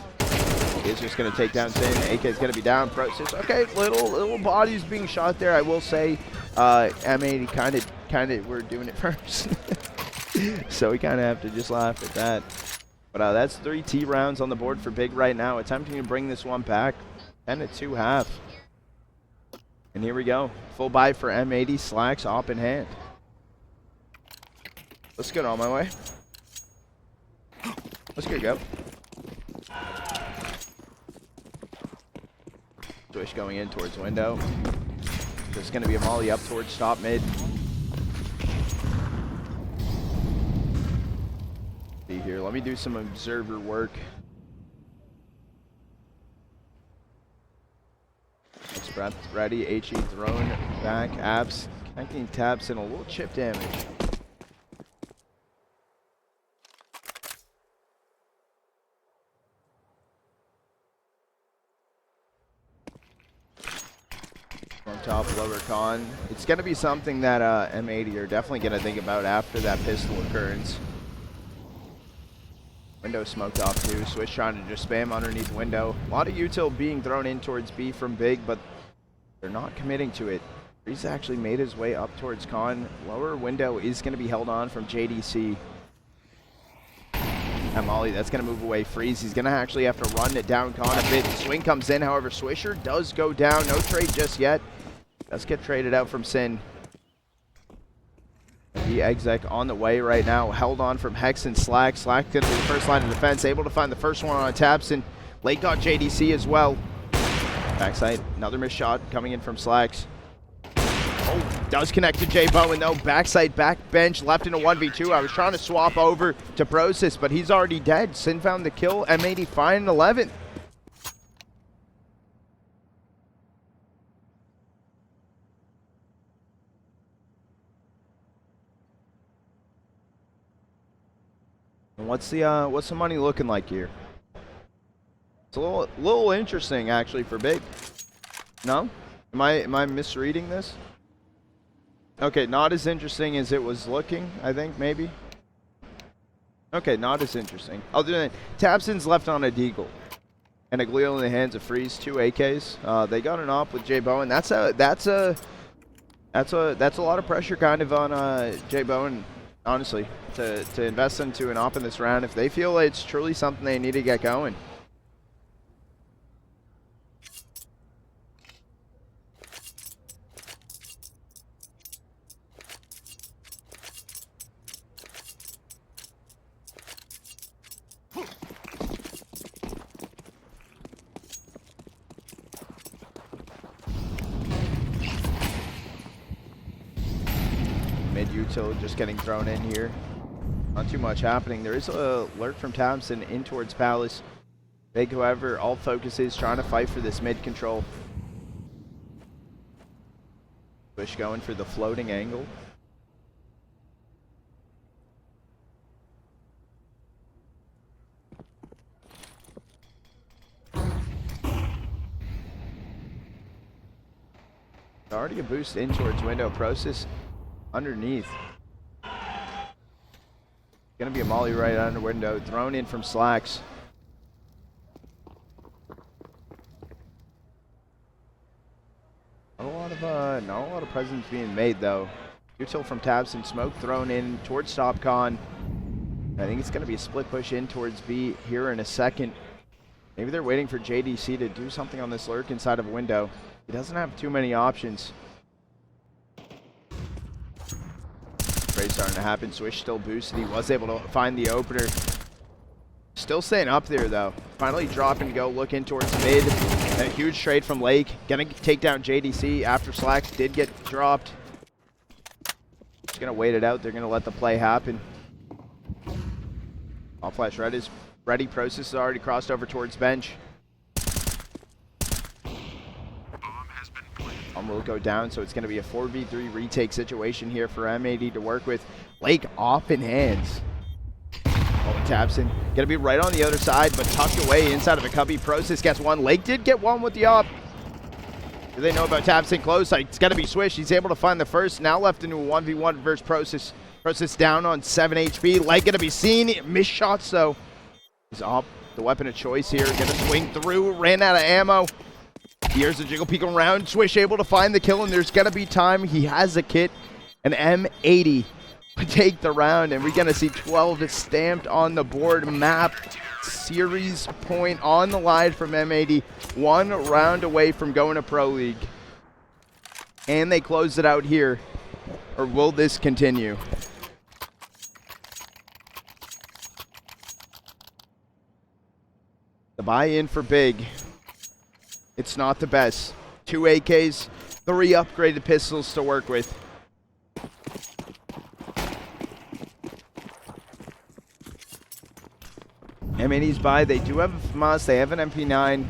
He's just going to take down Sin. AK is going to be down. Prosus. Okay, little bodies being shot there. I will say, M80 kind of were doing it first. So we kind of have to just laugh at that. But that's 3 T rounds on the board for Big right now. Attempting to bring this one back. 10-2 half. And here we go. Full buy for M80. slaxz op in hand. Let's get on my way. Let's get go. Swish going in towards window. There's going to be a molly up towards top mid. See here. Let me do some observer work. Next breath ready. HE thrown back. Abs connecting tabseN a little chip damage. On top, lower con. It's going to be something that M80 are definitely going to think about after that pistol occurrence. Window smoked off too. Swish trying to just spam underneath window. A lot of util being thrown in towards B from Big, but they're not committing to it. He's actually made his way up towards con. Lower window is going to be held on from JDC. And Molly, that's going to move away. Freeze. He's going to actually have to run it down con a bit. Swing comes in, however, Swisher does go down. No trade just yet. Does get traded out from Sin. The exec on the way right now. Held on from Hex and slaxz. slaxz going to be the first line of defense. Able to find the first one on tabseN. Late got JDC as well. Backside. Another missed shot coming in from slaxz. Oh, does connect to JBOEN though. Backside, back bench, left in a 1v2. I was trying to swap over to prosus, but he's already dead. Sin found the kill. M80 fine in 11th. And what's the money looking like here? It's a little interesting actually for Big. No? Am I misreading this? Okay, not as interesting as it was looking, I think, maybe. Okay, not as interesting. Other than tabseN's left on a deagle. And a Galil in the hands of Freeze, 2 AKs. They got an op with JBOEN. That's a lot of pressure kind of on JBOEN, honestly, to invest into an op in this round if they feel it's truly something they need to get going. Mid-util just getting thrown in here. Not too much happening. There is a lurk from tabseN in towards Palace. Big, however, all focus is trying to fight for this mid control. Bush going for the floating angle. Already a boost in towards window. prosus underneath. Gonna be a molly right under window. Thrown in from slaxz. Not a lot of presence being made though. Util from tabseN. Smoke thrown in towards top con. I think it's gonna be a split push in towards B here in a second. Maybe they're waiting for JDC to do something on this lurk inside of a window. He doesn't have too many options. Trade starting to happen. Swish still boosted. He was able to find the opener. Still staying up there though. Finally dropping to go look in towards mid. And a huge trade from Lake. Gonna take down JDC after slaxz did get dropped. Just gonna wait it out. They're gonna let the play happen. All flash red is ready. prosus is already crossed over towards bench. Will go down, so it's going to be a 4v3 retake situation here for M80 to work with. Lake off in hands. Oh, tabseN going to be right on the other side, but tucked away inside of a cubby. prosus gets one. Lake did get one with the op. Do they know about tabseN close? It's got to be Swish. He's able to find the first. Now left into a 1v1 versus prosus. prosus down on 7 HP. Lake going to be seen. Missed shots, though. He's op, the weapon of choice here. Going to swing through. Ran out of ammo. Here's a jiggle peek around. Swish able to find the kill, and there's going to be time. He has a kit. An M80 would take the round, and we're going to see 12 stamped on the board. Map series point on the line from M80. 1 round away from going to Pro League. And they close it out here. Or will this continue? The buy-in for Big. It's not the best. 2 AKs, 3 upgraded pistols to work with. M80's buy, they do have a FAMAS, they have an MP9.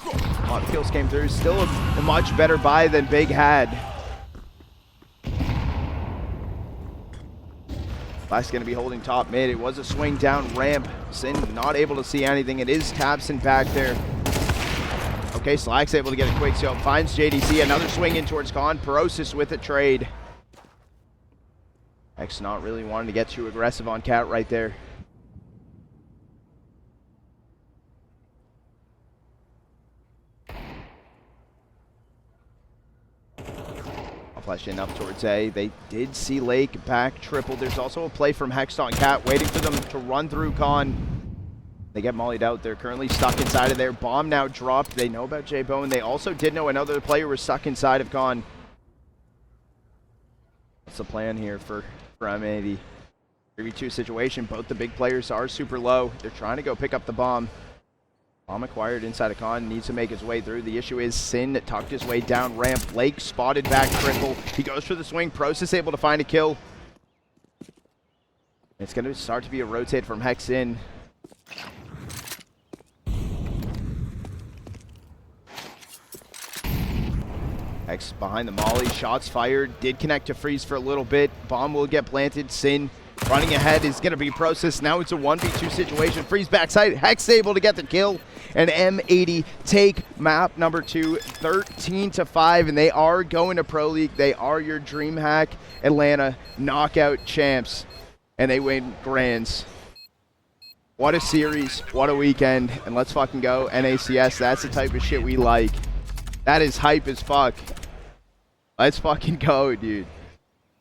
A lot of kills came through. Still a much better buy than Big had. Slaxz going to be holding top mid. It was a swing down ramp. Sin not able to see anything. It is tabseN back there. Okay, slaxz able to get a quick scope. Finds JDC. Another swing in towards con. prosus with a trade. X not really wanting to get too aggressive on Cat right there. I'll flash in up towards A. They did see Lake back triple. There's also a play from HexT on Cat, waiting for them to run through con. They get mollied out. They're currently stuck inside of there. Bomb now dropped. They know about JBOEN. They also did know another player was stuck inside of con. What's the plan here for M80? 3v2 situation. Both the big players are super low. They're trying to go pick up the bomb. Bomb acquired inside of con. Needs to make his way through. The issue is Sin tucked his way down ramp. Lake spotted back triple. He goes for the swing. prosus able to find a kill. It's going to start to be a rotate from HexT in. X behind the molly, shots fired, did connect to freeze for a little bit. Bomb will get planted. Sin running ahead is going to be prosus. Now it's a 1v2 situation. Freeze backside. HexT able to get the kill. And M80 take map number 2, 13-5. And they are going to Pro League. They are your Dreamhack Atlanta knockout champs. And they win grands. What a series. What a weekend. And let's fucking go. NACS, that's the type of shit we like. That is hype as fuck. Let's fucking go, dude.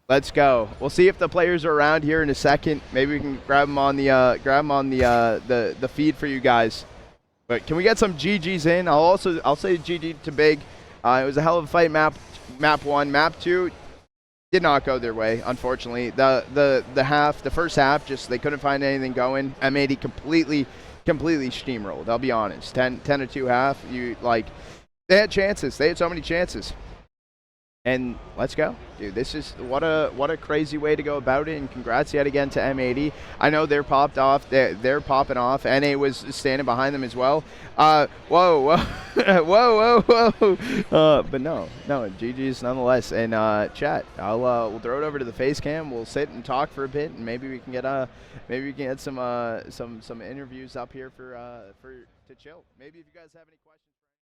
Let's go. We'll see if the players are around here in a second. Maybe we can grab them on the feed for you guys. But can we get some GGs in? I'll say GG to Big. It was a hell of a fight. Map 1, map 2 did not go their way, unfortunately. The first half, just they couldn't find anything going. M80 completely steamrolled. I'll be honest. 10-2 half. They had chances. They had so many chances. And let's go. Dude, this is what a crazy way to go about it, and congrats yet again to M80. I know they're popped off. They're popping off. NA was standing behind them as well. Whoa, whoa. But no, GG's nonetheless. And chat, we'll throw it over to the face cam. We'll sit and talk for a bit, and maybe we can get some interviews up here to chill. Maybe if you guys have any questions.